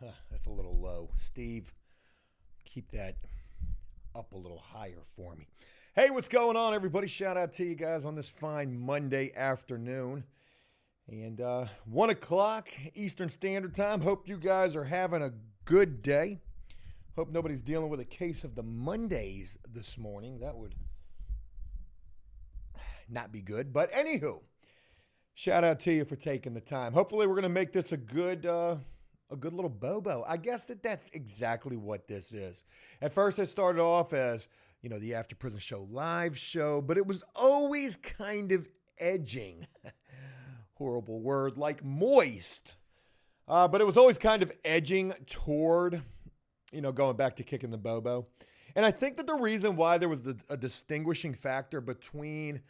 That's a little low. Steve, keep that up a little higher for me. Hey, what's going on, everybody? Shout out to you guys on this fine Monday afternoon. And 1 o'clock Eastern Standard Time. Hope you guys are having a good day. Hope nobody's dealing with a case of the Mondays this morning. That would not be good. But anywho, shout out to you for taking the time. Hopefully we're going to make this a good little Bobo. I guess that's exactly what this is. At first it started off as, the After Prison Show live show, but it was always kind of edging. Horrible word, like moist. But it was always kind of edging toward, going back to kicking the Bobo. And I think that the reason why there was a distinguishing factor between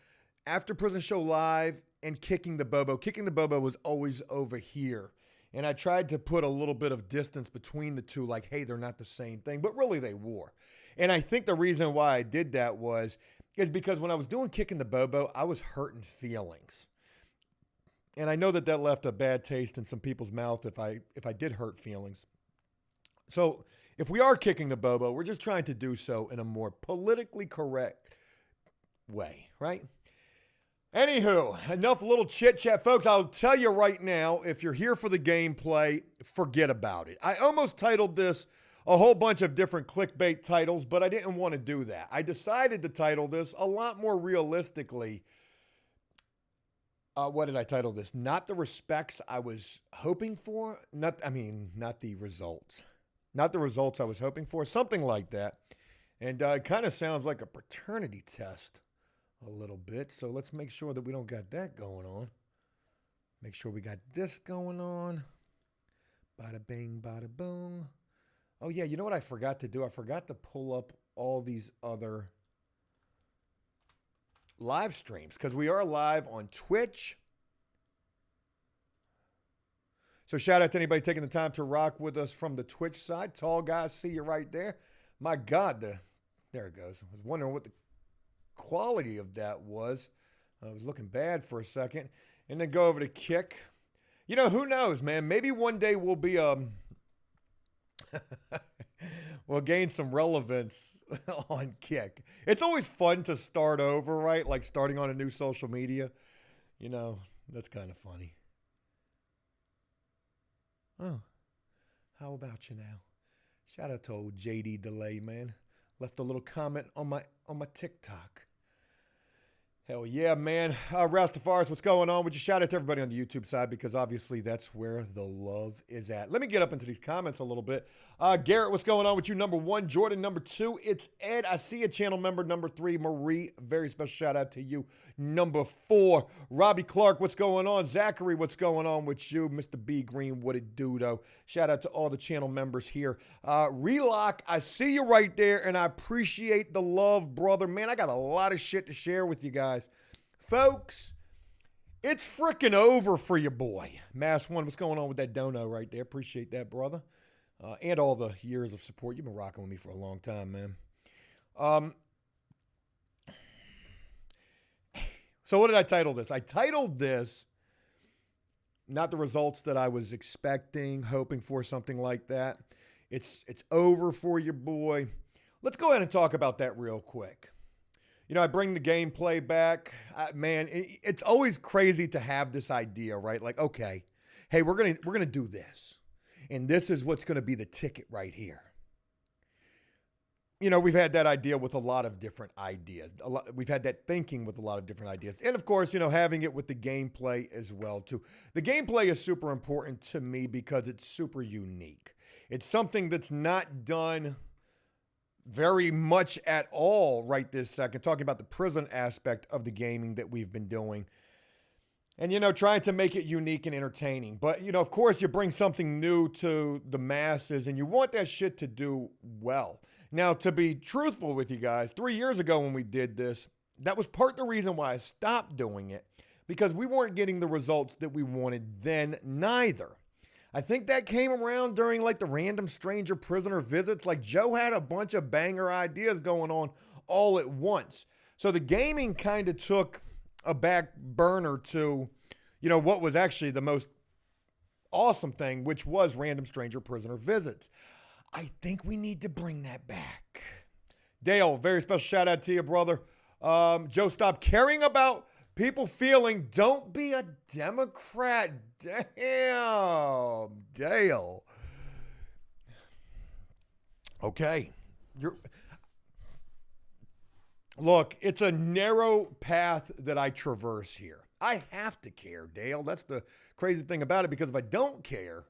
After Prison Show Live and kicking the Bobo was always over here. And I tried to put a little bit of distance between the two, like, hey, they're not the same thing, but really they were. And I think the reason why I did that is because when I was doing kicking the Bobo, I was hurting feelings. And I know that left a bad taste in some people's mouth if I did hurt feelings. So if we are kicking the Bobo, we're just trying to do so in a more politically correct way, right? Anywho, enough little chit-chat. Folks, I'll tell you right now, if you're here for the gameplay, forget about it. I almost titled this a whole bunch of different clickbait titles, but I didn't want to do that. I decided to title this a lot more realistically. What did I title this? Not the respects I was hoping for. Not the results. Not the results I was hoping for. Something like that. And it kind of sounds like a paternity test a little bit. So let's make sure that we don't got that going on. Make sure we got this going on. Bada bing, bada boom. Oh yeah, you know what I forgot to do? I forgot to pull up all these other live streams because we are live on Twitch. So shout out to anybody taking the time to rock with us from the Twitch side. Tall guys, see you right there. My God, there it goes. I was wondering what the quality of that was. I was looking bad for a second. And then go over to Kick. Who knows, man? Maybe one day we'll be we'll gain some relevance on Kick. It's always fun to start over, right? Like starting on a new social media. That's kind of funny. Oh, how about you now? Shout out to old JD Delay, man. Left a little comment on my TikTok. Hell yeah, man. Rastafaris, what's going on? Would you shout out to everybody on the YouTube side because obviously that's where the love is at. Let me get up into these comments a little bit. Garrett, what's going on with you? Number 1. Jordan, number 2. It's Ed. I see a channel member. Number 3. Marie, very special shout out to you. Number 4. Robbie Clark, what's going on? Zachary, what's going on with you? Mr. B Green, what it do, though? Shout out to all the channel members here. Relock, I see you right there, and I appreciate the love, brother. Man, I got a lot of shit to share with you guys. Folks, it's freaking over for your boy. Mass One, what's going on with that dono right there? Appreciate that, brother. And all the years of support. You've been rocking with me for a long time, man. So what did I title this? I titled this, not the results that I was expecting, hoping for, something like that. It's over for your boy. Let's go ahead and talk about that real quick. I bring the gameplay back. Man, it's always crazy to have this idea, right? Like, okay, hey, we're gonna do this, and this is what's gonna be the ticket right here. We've had that idea with a lot of different ideas. We've had that thinking with a lot of different ideas, and of course, having it with the gameplay as well too. The gameplay is super important to me because it's super unique. It's something that's not done very much at all right this second, talking about the prison aspect of the gaming that we've been doing. And, trying to make it unique and entertaining. But, of course, you bring something new to the masses and you want that shit to do well. Now, to be truthful with you guys, 3 years ago when we did this, that was part of the reason why I stopped doing it, because we weren't getting the results that we wanted then neither. I think that came around during like the random stranger prisoner visits. Like Joe had a bunch of banger ideas going on all at once. So the gaming kind of took a back burner to, what was actually the most awesome thing, which was random stranger prisoner visits. I think we need to bring that back. Dale, very special shout out to you, brother. Joe, stop caring about people feeling. Don't be a Democrat. Damn, Dale. Okay. Look, it's a narrow path that I traverse here. I have to care, Dale. That's the crazy thing about it, because if I don't care,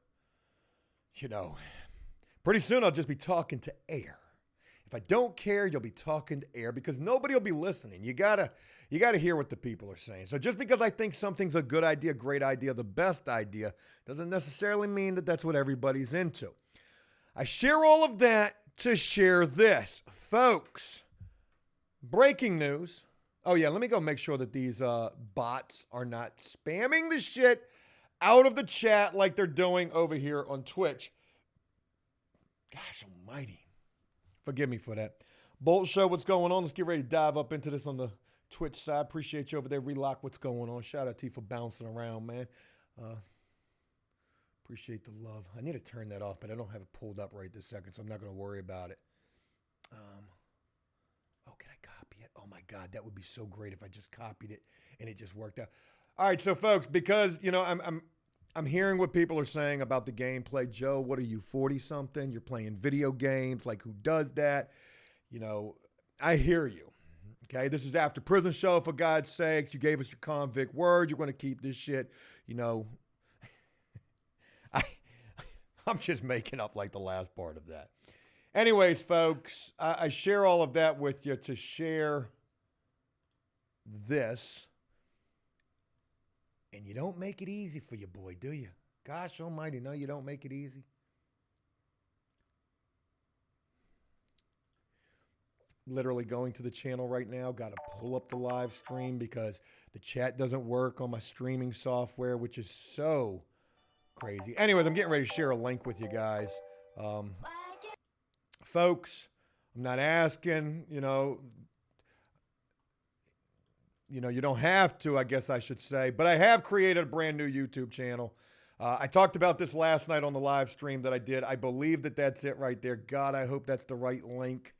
pretty soon I'll just be talking to air. If I don't care, you'll be talking to air, because nobody will be listening. You gotta hear what the people are saying. So just because I think something's a good idea, great idea, the best idea, doesn't necessarily mean that that's what everybody's into. I share all of that to share this. Folks, breaking news. Oh, yeah, let me go make sure that these bots are not spamming the shit out of the chat like they're doing over here on Twitch. Gosh almighty. Forgive me for that. Bolt Show, what's going on? Let's get ready to dive up into this on the Twitch side. Appreciate you over there. Relock, what's going on? Shout out to you for bouncing around, man. Appreciate the love. I need to turn that off, but I don't have it pulled up right this second, so I'm not going to worry about it. Can I copy it? Oh my God, that would be so great if I just copied it and it just worked out. All right, so folks, because I'm hearing what people are saying about the gameplay. Joe, what are you, 40-something? You're playing video games. Like, who does that? I hear you. Okay, this is After Prison Show, for God's sakes. You gave us your convict word. You're going to keep this shit, I'm just making up like the last part of that. Anyways, folks, I share all of that with you to share this. And you don't make it easy for your boy, do you? Gosh almighty, no, you don't make it easy. Literally going to the channel right now. Got to pull up the live stream because the chat doesn't work on my streaming software, which is so crazy. Anyways, I'm getting ready to share a link with you guys. Folks, I'm not asking, you don't have to, I guess I should say, but I have created a brand new YouTube channel. I talked about this last night on the live stream that I did. I believe that that's it right there. God, I hope that's the right link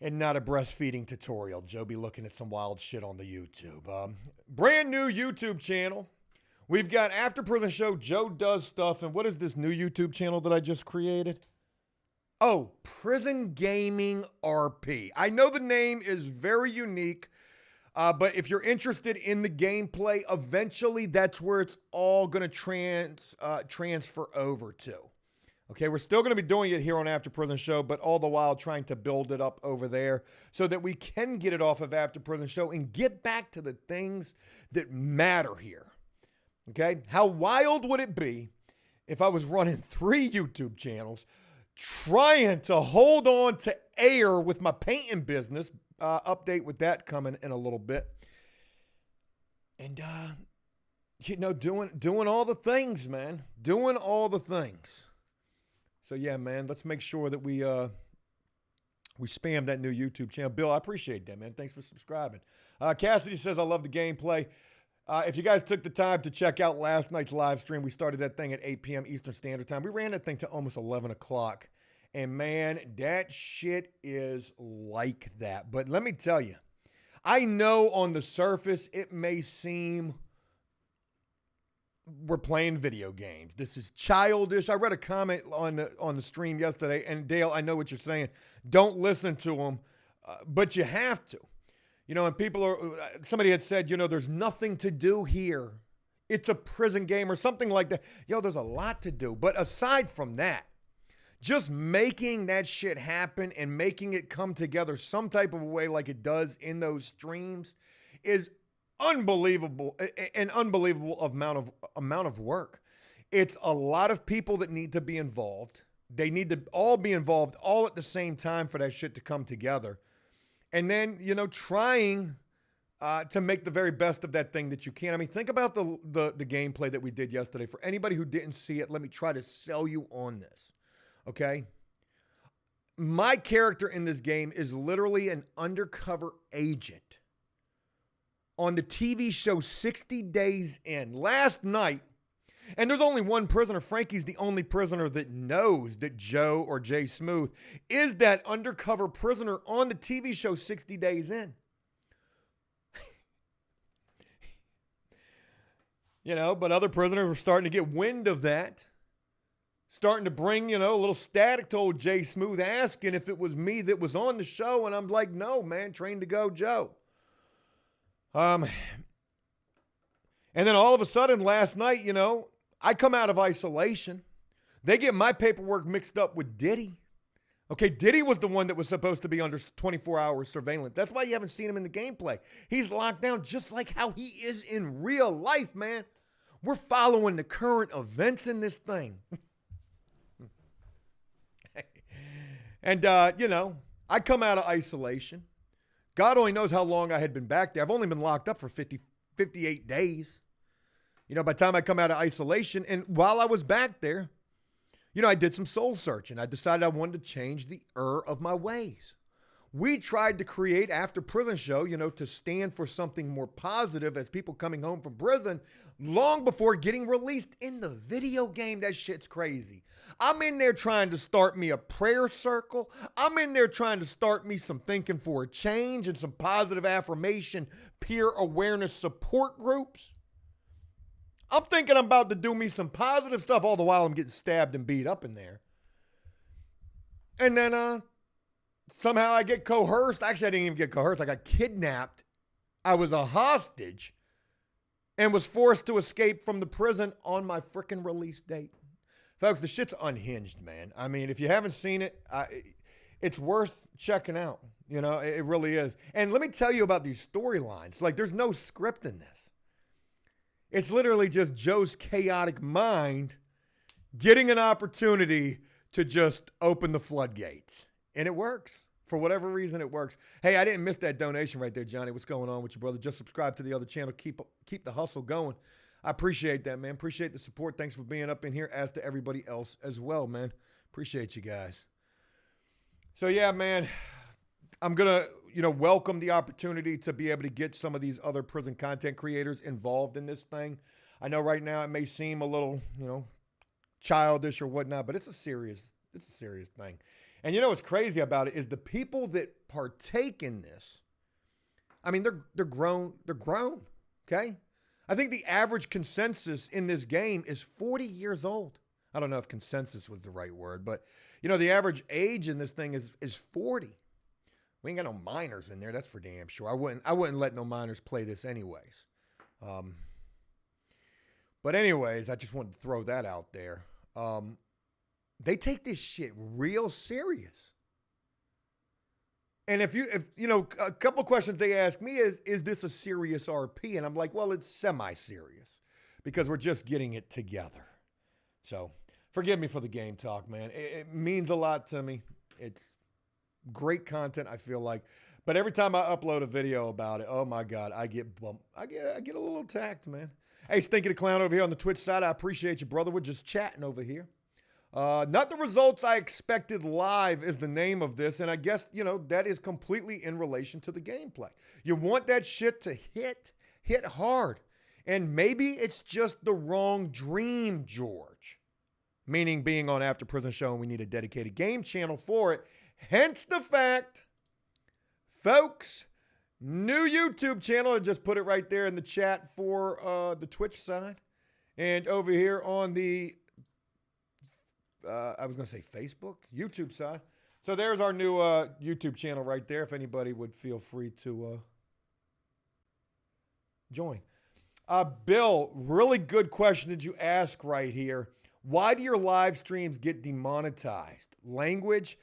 and not a breastfeeding tutorial. Joe be looking at some wild shit on the YouTube. Brand new YouTube channel. We've got After Prison Show, Joe Does Stuff, and what is this new YouTube channel that I just created? Oh, Prison Gaming RP. I know the name is very unique, but if you're interested in the gameplay, eventually that's where it's all going to transfer over to. Okay, we're still going to be doing it here on After Prison Show, but all the while trying to build it up over there so that we can get it off of After Prison Show and get back to the things that matter here. Okay, how wild would it be if I was running 3 YouTube channels, trying to hold on to air with my painting business? Update with that coming in a little bit. And, doing all the things, man. Doing all the things. So, yeah, man, let's make sure that we spam that new YouTube channel. Bill, I appreciate that, man. Thanks for subscribing. Cassidy says, I love the gameplay. If you guys took the time to check out last night's live stream, we started that thing at 8 p.m. Eastern Standard Time. We ran that thing to almost 11 o'clock. And, man, that shit is like that. But let me tell you, I know on the surface it may seem we're playing video games. This is childish. I read a comment on the stream yesterday, and Dale, I know what you're saying. Don't listen to them, but you have to. And somebody had said, there's nothing to do here. It's a prison game or something like that. There's a lot to do. But aside from that, just making that shit happen and making it come together some type of a way like it does in those streams is unbelievable, an unbelievable amount of work. It's a lot of people that need to be involved. They need to all be involved all at the same time for that shit to come together. And then, trying to make the very best of that thing that you can. I mean, think about the gameplay that we did yesterday. For anybody who didn't see it, let me try to sell you on this. Okay? My character in this game is literally an undercover agent on the TV show 60 Days In. Last night, And there's only one prisoner. Frankie's the only prisoner that knows that Joe or Jay Smooth is that undercover prisoner on the TV show 60 Days In. You know, but other prisoners were starting to get wind of that. Starting to bring, you know, a little static to old Jay Smooth, asking if it was me that was on the show. And I'm like, no, man, trained to go, Joe. And then all of a sudden last night, you know, I come out of isolation. They get my paperwork mixed up with Diddy. Okay, Diddy was the one that was supposed to be under 24-hour surveillance. That's why you haven't seen him in the gameplay. He's locked down just like how he is in real life, man. We're following the current events in this thing. And, you know, I come out of isolation. God only knows how long I had been back there. I've only been locked up for 58 days. You know, by the time I come out of isolation, and while I was back there, you know, I did some soul searching. I decided I wanted to change the of my ways. We tried to create After Prison Show, you know, to stand for something more positive as people coming home from prison long before getting released in the video game. That shit's crazy. I'm in there trying to start me a prayer circle. I'm in there trying to start me some thinking for a change and some positive affirmation, peer awareness support groups. I'm thinking I'm about to do me some positive stuff all the while I'm getting stabbed and beat up in there. And then somehow I get coerced. Actually, I didn't even get coerced. I got kidnapped. I was a hostage and was forced to escape from the prison on my freaking release date. Folks, the shit's unhinged, man. I mean, if you haven't seen it, it's worth checking out. You know, it really is. And let me tell you about these storylines. Like, there's no script in this. It's literally just Joe's chaotic mind getting an opportunity to just open the floodgates. And it works. For whatever reason, it works. Hey, I didn't miss that donation right there, Johnny. What's going on with you, brother? Just subscribe to the other channel. Keep the hustle going. I appreciate that, man. Appreciate the support. Thanks for being up in here, as to everybody else as well, man. Appreciate you guys. So, yeah, man, I'm going to, you know, welcome the opportunity to be able to get some of these other prison content creators involved in this thing. I know right now it may seem a little, you know, childish or whatnot, but it's a serious thing. And you know what's crazy about it is the people that partake in this, I mean, they're grown, okay? I think the average consensus in this game is 40 years old. I don't know if consensus was the right word, but you know, the average age in this thing is 40. We ain't got no minors in there, that's for damn sure. I wouldn't let no minors play this anyways. But anyways, I just wanted to throw that out there. They take this shit real serious. And if you know, a couple of questions they ask me is this a serious RP? And I'm like, well, it's semi-serious because we're just getting it together. So forgive me for the game talk, man. It means a lot to me. It's great content, I feel like. But every time I upload a video about it, oh my God, I get bumped. I get a little attacked, man. Hey, Stinky the Clown over here on the Twitch side. I appreciate you, brother. We're just chatting over here. Not the results I expected live is the name of this. And I guess, you know, that is completely in relation to the gameplay. You want that shit to hit hard. And maybe it's just the wrong dream, George. Meaning being on After Prison Show and we need a dedicated game channel for it. Hence the fact, folks, new YouTube channel. I just put it right there in the chat for the Twitch side. And over here on the I was going to say Facebook, YouTube side. So there's our new YouTube channel right there. If anybody would feel free to join. Bill, really good question that you ask right here. Why do your live streams get demonetized? Language?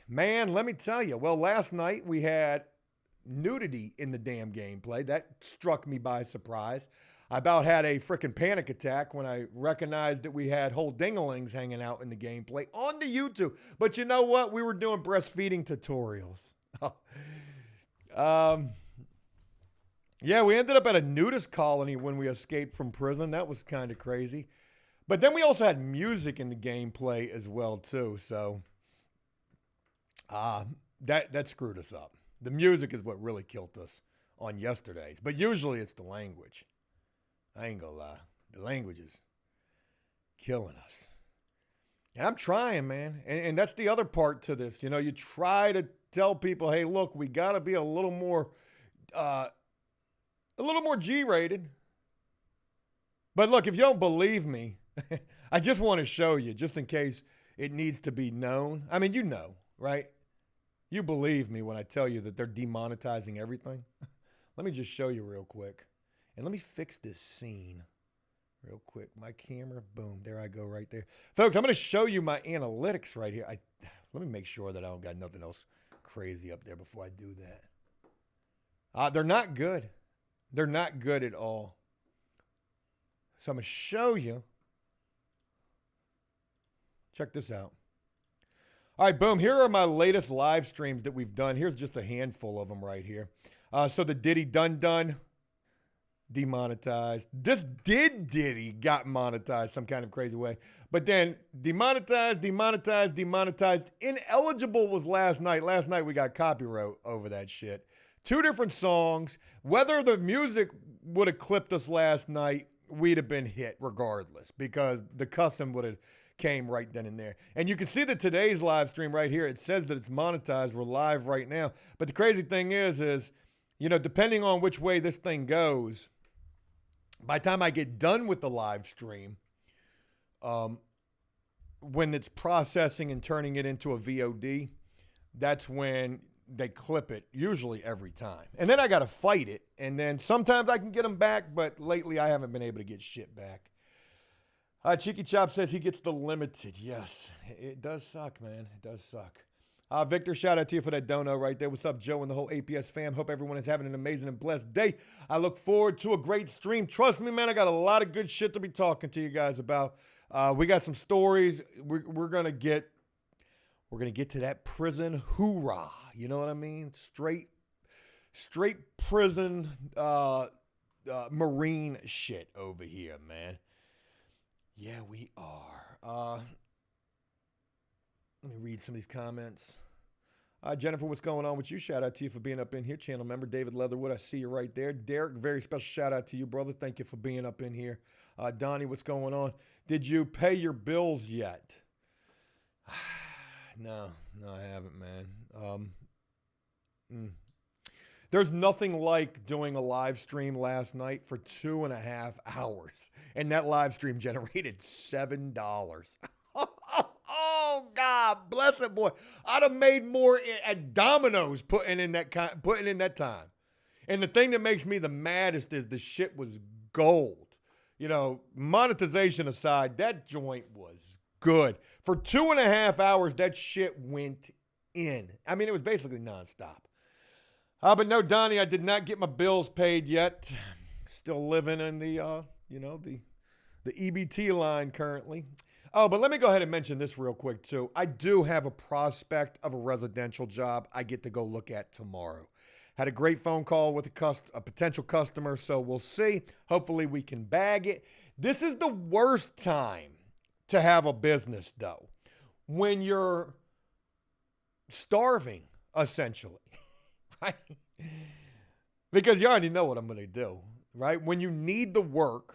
Man, let me tell you. Well, last night we had nudity in the damn gameplay. That struck me by surprise. I about had a freaking panic attack when I recognized that we had whole dingalings hanging out in the gameplay on the YouTube. But you know what? We were doing breastfeeding tutorials. Yeah, we ended up at a nudist colony when we escaped from prison. That was kind of crazy. But then we also had music in the gameplay as well, too. So that screwed us up. The music is what really killed us on yesterday's. But usually it's the language. I ain't gonna lie. The language is killing us. And I'm trying, man. And that's the other part to this. You know, you try to tell people, hey, look, we got to be a little more G-rated. But look, if you don't believe me, I just want to show you, just in case it needs to be known. I mean, you know, right? You believe me when I tell you that they're demonetizing everything. Let me just show you real quick. And let me fix this scene real quick. My camera, boom, there I go right there. Folks, I'm going to show you my analytics right here. Let me make sure that I don't got nothing else crazy up there before I do that. They're not good. They're not good at all. So I'm going to show you. Check this out. All right, boom. Here are my latest live streams that we've done. Here's just a handful of them right here. So the Diddy Dun Dun, demonetized. This Diddy got monetized some kind of crazy way. But then demonetized. Ineligible was last night. Last night we got copyright over that shit. 2 different songs. Whether the music would have clipped us last night, we'd have been hit regardless because the custom would have came right then and there. And you can see that today's live stream right here, it says that it's monetized. We're live right now. But the crazy thing is, you know, depending on which way this thing goes, by the time I get done with the live stream, when it's processing and turning it into a VOD, that's when they clip it, usually every time. And then I got to fight it. And then sometimes I can get them back, but lately I haven't been able to get shit back. Cheeky Chop says he gets the limited. Yes, it does suck, man. It does suck. Victor, shout out to you for that dono right there. What's up, Joe and the whole APS fam? Hope everyone is having an amazing and blessed day. I look forward to a great stream. Trust me, man, I got a lot of good shit to be talking to you guys about. We got some stories. We're gonna get to that prison hoorah. You know what I mean? Straight prison Marine shit over here, man. Yeah, we are. Let me read some of these comments. Jennifer, what's going on with you? Shout out to you for being up in here. Channel member David Leatherwood, I see you right there. Derek, very special shout out to you, brother. Thank you for being up in here. Donnie, what's going on? Did you pay your bills yet? No, I haven't, man. There's nothing like doing a live stream last night for 2.5 hours. And that live stream generated $7. Oh, God bless it, boy. I'd have made more at Domino's putting in that time. And the thing that makes me the maddest is the shit was gold. You know, monetization aside, that joint was good. For 2.5 hours, that shit went in. I mean, it was basically nonstop. But no, Donnie, I did not get my bills paid yet. Still living in the EBT line currently. Oh, but let me go ahead and mention this real quick, too. I do have a prospect of a residential job I get to go look at tomorrow. Had a great phone call with a potential customer, so we'll see. Hopefully we can bag it. This is the worst time to have a business, though, when you're starving, essentially, right? Because you already know what I'm going to do, right? When you need the work,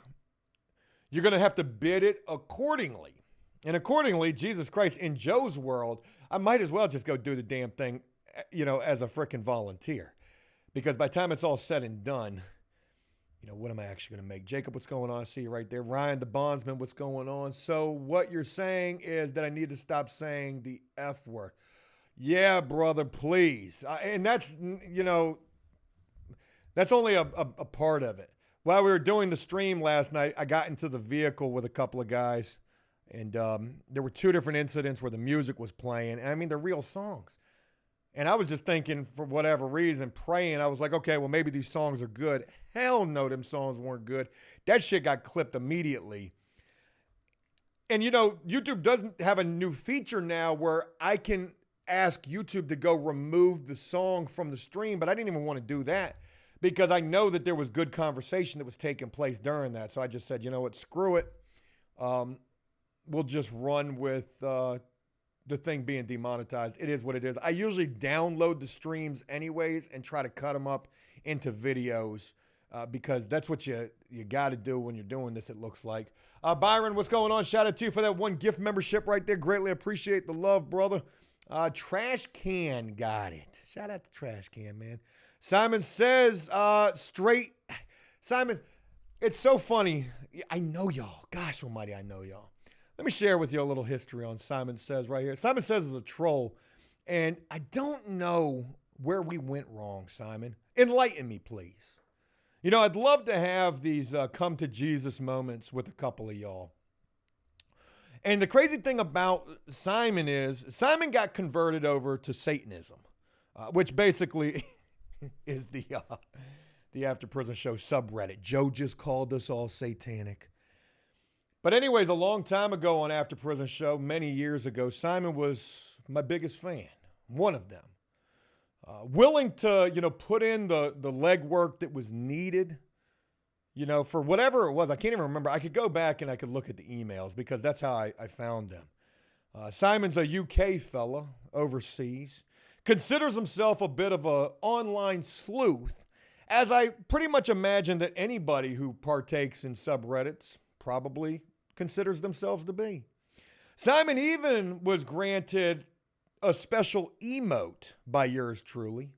you're going to have to bid it accordingly. And accordingly, Jesus Christ, in Joe's world, I might as well just go do the damn thing, you know, as a freaking volunteer. Because by the time it's all said and done, you know, what am I actually going to make? Jacob, what's going on? I see you right there. Ryan, the bondsman, what's going on? So what you're saying is that I need to stop saying the F word. Yeah, brother, please. And that's, you know, that's only a part of it. While we were doing the stream last night, I got into the vehicle with a couple of guys. And there were 2 different incidents where the music was playing. And I mean, they're real songs. And I was just thinking, for whatever reason, praying. I was like, okay, well, maybe these songs are good. Hell no, them songs weren't good. That shit got clipped immediately. And, you know, YouTube doesn't have a new feature now where I can ask YouTube to go remove the song from the stream. But I didn't even want to do that because I know that there was good conversation that was taking place during that. So I just said, you know what, screw it. We'll just run with the thing being demonetized. It is what it is. I usually download the streams anyways and try to cut them up into videos because that's what you got to do when you're doing this, it looks like. Byron, what's going on? Shout out to you for that one gift membership right there. Greatly appreciate the love, brother. Trash Can got it. Shout out to Trash Can, man. Simon says, Simon, it's so funny. I know y'all. Gosh almighty, I know y'all. Let me share with you a little history on Simon Says right here. Simon Says is a troll, and I don't know where we went wrong, Simon. Enlighten me, please. You know, I'd love to have these come to Jesus moments with a couple of y'all. And the crazy thing about Simon is Simon got converted over to Satanism, which basically is the After Prison Show subreddit. Joe just called us all satanic. But anyways, a long time ago on After Prison Show, many years ago, Simon was my biggest fan, one of them. Willing to, put in the legwork that was needed, for whatever it was. I can't even remember. I could go back and I could look at the emails because that's how I found them. Simon's a UK fella overseas, considers himself a bit of an online sleuth, as I pretty much imagine that anybody who partakes in subreddits probably considers themselves to be. Simon even was granted a special emote by yours truly,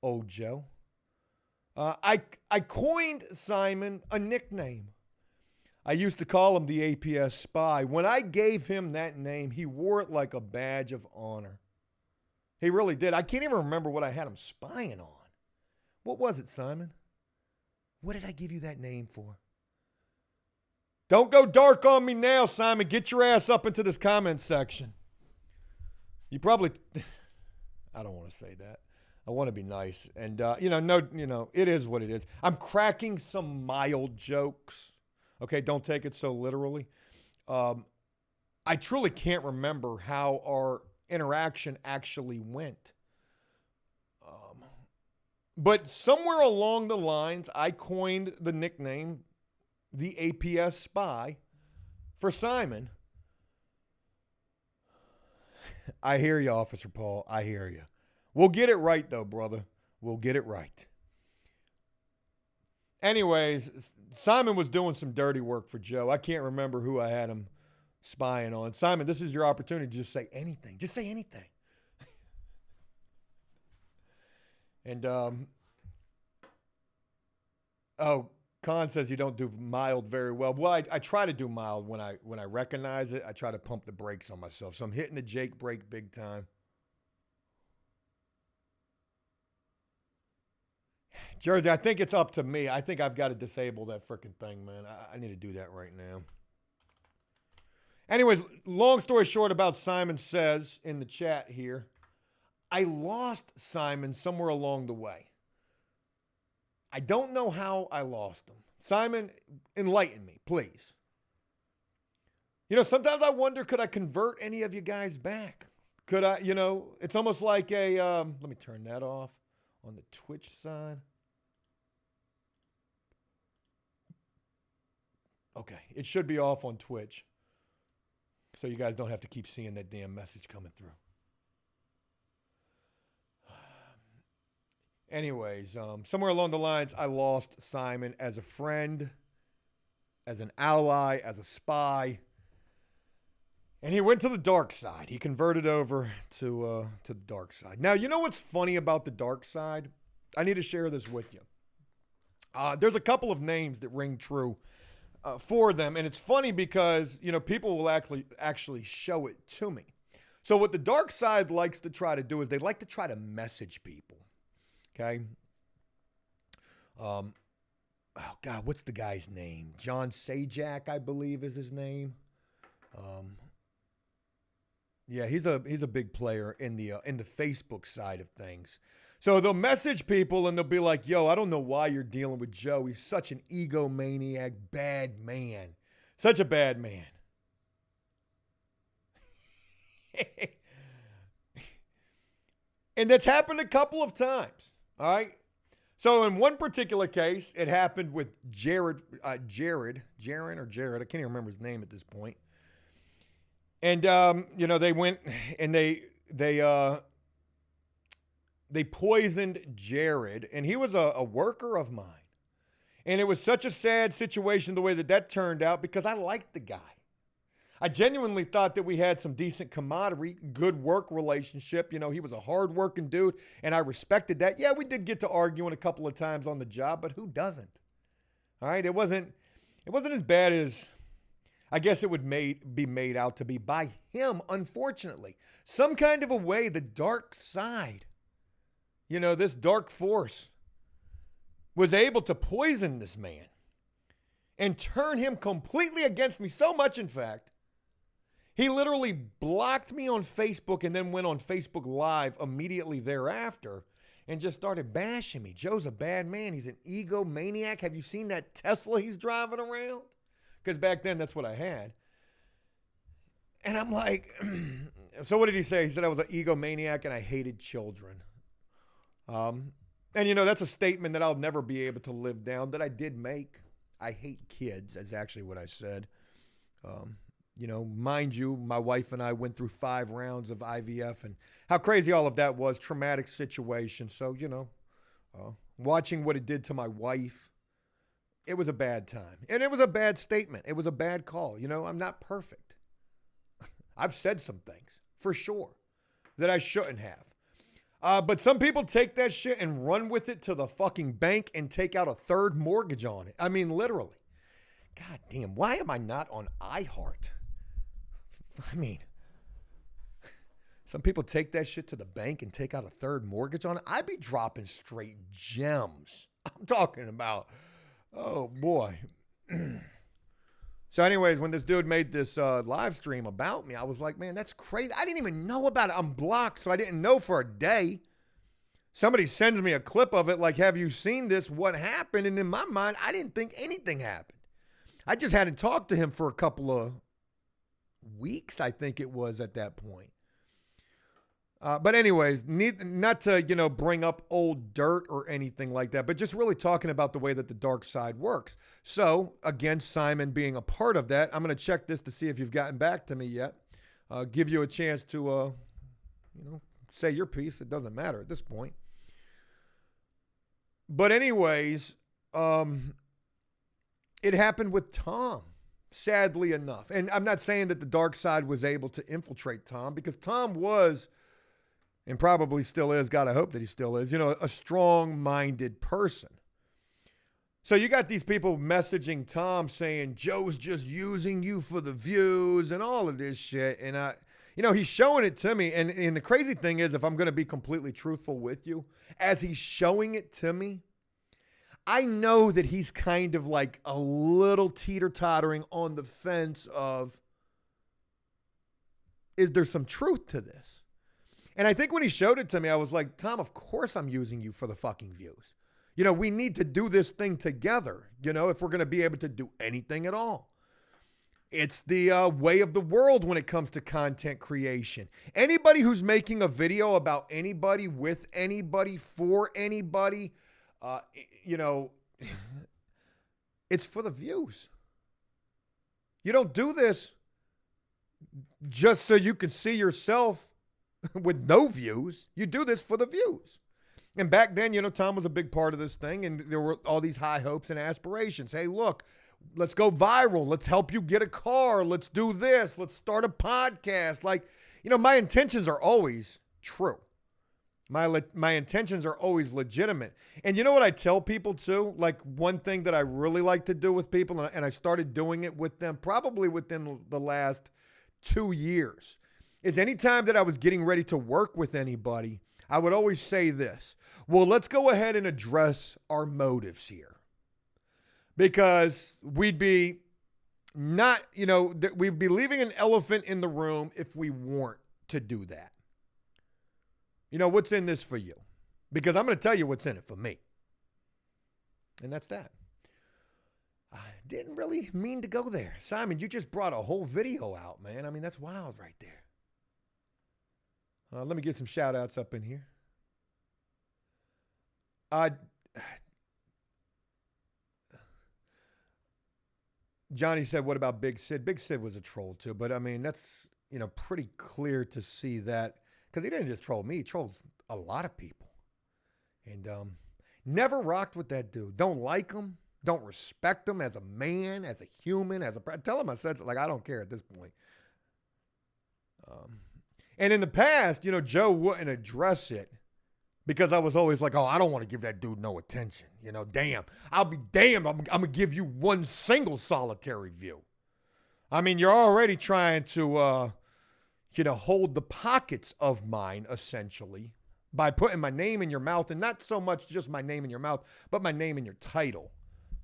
old Joe. I coined Simon a nickname. I used to call him the APS spy. When I gave him that name, he wore it like a badge of honor. He really did. I can't even remember what I had him spying on. What was it, Simon? What did I give you that name for? Don't go dark on me now, Simon. Get your ass up into this comment section. You probably, I don't want to say that. I want to be nice. And, it is what it is. I'm cracking some mild jokes. Okay, don't take it so literally. I truly can't remember how our interaction actually went. But somewhere along the lines, I coined the nickname, the APS spy, for Simon. I hear you, Officer Paul. I hear you. We'll get it right, though, brother. We'll get it right. Anyways, Simon was doing some dirty work for Joe. I can't remember who I had him spying on. Simon, this is your opportunity to just say anything. Just say anything. And, Khan says you don't do mild very well. Well, I try to do mild when I recognize it. I try to pump the brakes on myself. So I'm hitting the Jake brake big time. Jersey, I think it's up to me. I think I've got to disable that freaking thing, man. I need to do that right now. Anyways, long story short about Simon Says in the chat here. I lost Simon somewhere along the way. I don't know how I lost him. Simon, enlighten me, please. Sometimes I wonder, could I convert any of you guys back? Could I, it's almost like a, let me turn that off on the Twitch side. Okay, it should be off on Twitch. So you guys don't have to keep seeing that damn message coming through. Anyways, somewhere along the lines, I lost Simon as a friend, as an ally, as a spy. And he went to the dark side. He converted over to the dark side. Now, you know what's funny about the dark side? I need to share this with you. There's a couple of names that ring true for them. And it's funny because, people will actually show it to me. So what the dark side likes to try to do is they like to try to message people. Okay. Oh God, what's the guy's name? John Sajak, I believe, is his name. Yeah, he's a big player in the Facebook side of things. So they'll message people and they'll be like, "Yo, I don't know why you're dealing with Joe. He's such an egomaniac, bad man, such a bad man." And that's happened a couple of times. All right. So in one particular case, it happened with Jared. I can't even remember his name at this point. And, they went and they poisoned Jared, and he was a worker of mine. And it was such a sad situation the way that turned out because I liked the guy. I genuinely thought that we had some decent camaraderie, good work relationship. You know, he was a hardworking dude, and I respected that. Yeah, we did get to arguing a couple of times on the job, but who doesn't? All right, it wasn't as bad as I guess it would be made out to be by him, unfortunately. Some kind of a way, the dark side, you know, this dark force was able to poison this man and turn him completely against me. So much, in fact, he literally blocked me on Facebook and then went on Facebook Live immediately thereafter and just started bashing me. Joe's a bad man. He's an egomaniac. Have you seen that Tesla he's driving around? Because back then, that's what I had. And I'm like, so what did he say? He said I was an egomaniac and I hated children. And, you know, that's a statement that I'll never be able to live down that I did make. I hate kids, is actually what I said. You know, mind you, my wife and I went through 5 rounds of IVF and how crazy all of that was, traumatic situation. So, you know, watching what it did to my wife, it was a bad time. And it was a bad statement. It was a bad call. You know, I'm not perfect. I've said some things, for sure, that I shouldn't have. But some people take that shit and run with it to the fucking bank and take out a 3rd mortgage on it. I mean, literally. God damn, why am I not on iHeart? I mean, some people take that shit to the bank and take out a 3rd mortgage on it. I'd be dropping straight gems. I'm talking about, oh boy. So anyways, when this dude made this live stream about me, I was like, man, that's crazy. I didn't even know about it. I'm blocked, so I didn't know for a day. Somebody sends me a clip of it like, have you seen this? What happened? And in my mind, I didn't think anything happened. I just hadn't talked to him for a couple of weeks, I think it was at that point. But anyways, not to, you know, bring up old dirt or anything like that, but just really talking about the way that the dark side works. So, again, Simon being a part of that, I'm going to check this to see if you've gotten back to me yet. Give you a chance to, you know, say your piece. It doesn't matter at this point. But anyways, it happened with Tom, sadly enough. And I'm not saying that the dark side was able to infiltrate Tom, because Tom was, and probably still is, God, I hope that he still is, you know, a strong-minded person. So you got these people messaging Tom saying, Joe's just using you for the views and all of this shit. And you know, he's showing it to me. And the crazy thing is, if I'm going to be completely truthful with you, as he's showing it to me, I know that he's kind of like a little teeter-tottering on the fence of, is there some truth to this? And I think when he showed it to me, I was like, Tom, of course I'm using you for the fucking views. You know, we need to do this thing together, you know, if we're going to be able to do anything at all. It's the way of the world when it comes to content creation. Anybody who's making a video about anybody, with anybody, for anybody, you know, it's for the views. You don't do this just so you can see yourself with no views. You do this for the views. And back then, you know, Tom was a big part of this thing, and there were all these high hopes and aspirations. Hey, look, let's go viral. Let's help you get a car. Let's do this. Let's start a podcast. Like, you know, my intentions are always true. My intentions are always legitimate. And you know what I tell people too? Like, one thing that I really like to do with people, and I started doing it with them probably within the last 2 years, is anytime that I was getting ready to work with anybody, I would always say this: well, let's go ahead and address our motives here. Because we'd be not, you know, we'd be leaving an elephant in the room if we weren't to do that. You know, what's in this for you? Because I'm going to tell you what's in it for me. And that's that. I didn't really mean to go there. Simon, you just brought a whole video out, man. I mean, that's wild right there. Let me get some shout outs up in here. Johnny said, what about Big Sid? Big Sid was a troll too, but I mean, that's, you know, pretty clear to see that, because he didn't just troll me, he trolls a lot of people. And never rocked with that dude. Don't like him. Don't respect him as a man, as a human, tell him I said, like, I don't care at this point. And in the past, Joe wouldn't address it because I was always like, oh, I don't want to give that dude no attention. Damn. I'll be damned. I'm going to give you one single solitary view. I mean, you're already trying to, hold the pockets of mine, essentially, by putting my name in your mouth, and not so much just my name in your mouth, but my name in your title.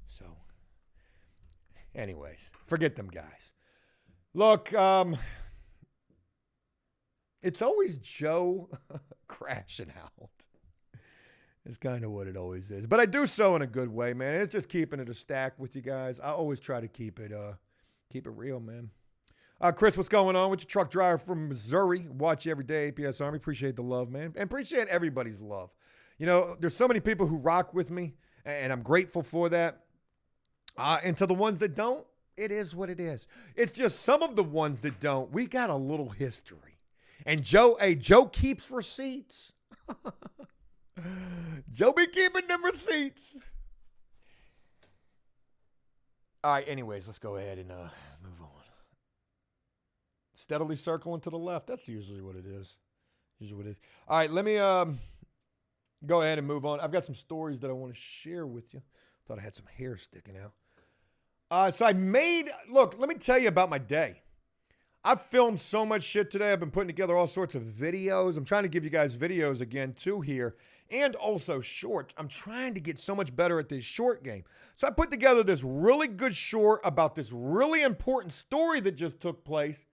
So, anyways, forget them guys. Look, it's always Joe crashing out. It's kind of what it always is. But I do so in a good way, man. It's just keeping it a stack with you guys. I always try to keep it real, man. Chris, what's going on with your truck driver from Missouri? Watch you every day, APS Army. Appreciate the love, man. And appreciate everybody's love. There's so many people who rock with me, and I'm grateful for that. And to the ones that don't, it is what it is. It's just some of the ones that don't, we got a little history. And Joe keeps receipts. Joe be keeping them receipts. All right, anyways, let's go ahead and move on. Steadily circling to the left. That's usually what it is. All right, let me go ahead and move on. I've got some stories that I want to share with you. Thought I had some hair sticking out. Look, let me tell you about my day. I've filmed so much shit today. I've been putting together all sorts of videos. I'm trying to give you guys videos again, too, here. And also shorts. I'm trying to get so much better at this short game. So I put together this really good short about this really important story that just took place.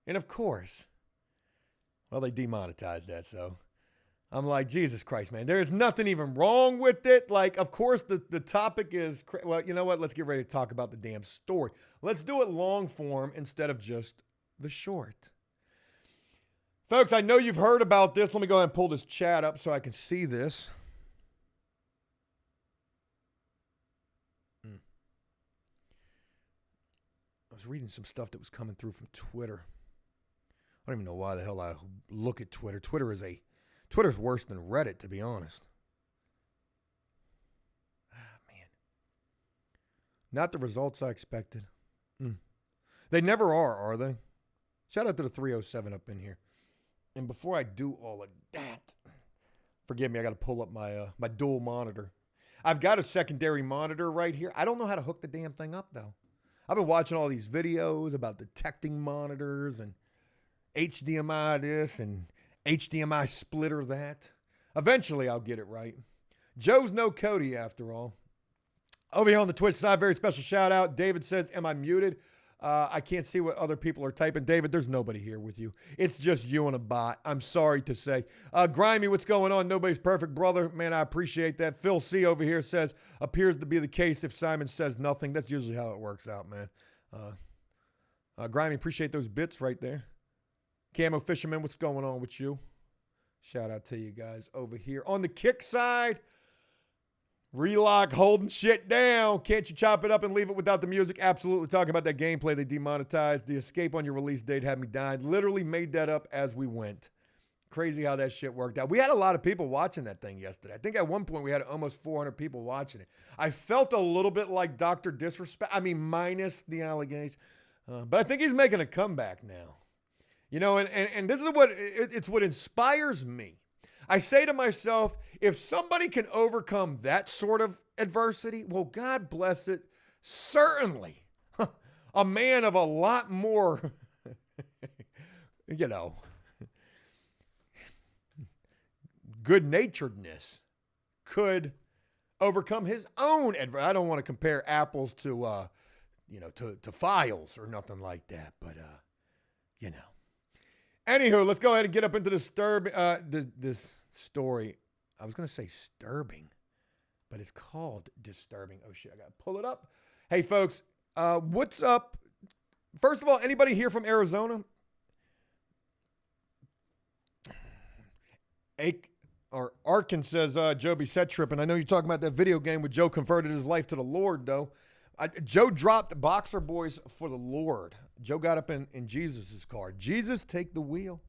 And of course, well, they demonetized that, so I'm like, Jesus Christ, man. There's nothing even wrong with it. Like, of course, the topic is, well, you know what? Let's get ready to talk about the damn story. Let's do it long form instead of just the short. Folks, I know you've heard about this. Let me go ahead and pull this chat up so I can see this. I was reading some stuff that was coming through from Twitter. I don't even know why the hell I look at Twitter. Twitter's worse than Reddit, to be honest. Man. Not the results I expected. They never are they? Shout out to the 307 up in here. And before I do all of that, forgive me, I got to pull up my dual monitor. I've got a secondary monitor right here. I don't know how to hook the damn thing up, though. I've been watching all these videos about detecting monitors and HDMI this and HDMI splitter that. Eventually, I'll get it right. Joe's no Cody, after all. Over here on the Twitch side, very special shout out. David says, am I muted? I can't see what other people are typing. David, there's nobody here with you. It's just you and a bot. I'm sorry to say. Grimy, what's going on? Nobody's perfect, brother. Man, I appreciate that. Phil C. over here says, appears to be the case if Simon says nothing. That's usually how it works out, man. Grimy, appreciate those bits right there. Camo Fisherman, what's going on with you? Shout out to you guys over here. On the kick side, Relock holding shit down. Can't you chop it up and leave it without the music? Absolutely. Talking about that gameplay they demonetized. The escape on your release date had me dying. Literally made that up as we went. Crazy how that shit worked out. We had a lot of people watching that thing yesterday. I think at one point we had almost 400 people watching it. I felt a little bit like Dr. Disrespect. I mean, minus the allegations. But I think he's making a comeback now. And this is it's what inspires me. I say to myself, if somebody can overcome that sort of adversity, well, God bless it. Certainly, a man of a lot more, good-naturedness could overcome his own adversity. I don't want to compare apples to files or nothing like that, but, Anywho, let's go ahead and get up into this story. I was going to say disturbing, but it's called disturbing. Oh, shit, I got to pull it up. Hey, folks, what's up? First of all, anybody here from Arizona? Arkin says, Joe be set tripping. I know you're talking about that video game where Joe converted his life to the Lord, though. Joe dropped Boxer Boys for the Lord. Joe got up in Jesus' car. Jesus, take the wheel.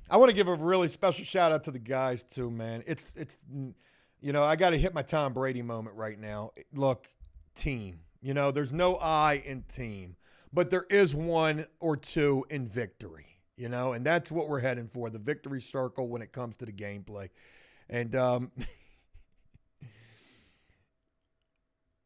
I want to give a really special shout out to the guys too, man. It's I got to hit my Tom Brady moment right now. Look, team. There's no I in team, but there is one or two in victory, and that's what we're heading for, the victory circle when it comes to the gameplay. And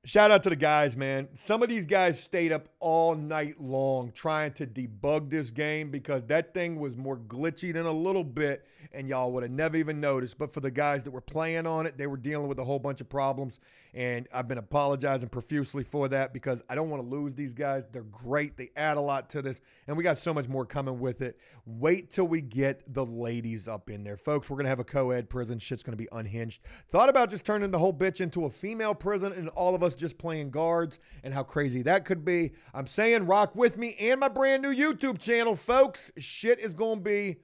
shout out to the guys, man. Some of these guys stayed up all night long trying to debug this game because that thing was more glitchy than a little bit, and y'all would have never even noticed. But for the guys that were playing on it, they were dealing with a whole bunch of problems, and I've been apologizing profusely for that because I don't want to lose these guys. They're great. They add a lot to this, and we got so much more coming with it. Wait till we get the ladies up in there. Folks, we're going to have a co-ed prison. Shit's going to be unhinged. Thought about just turning the whole bitch into a female prison and all of us just playing guards and how crazy that could be. I'm saying rock with me and my brand new YouTube channel, folks. Shit is going to be,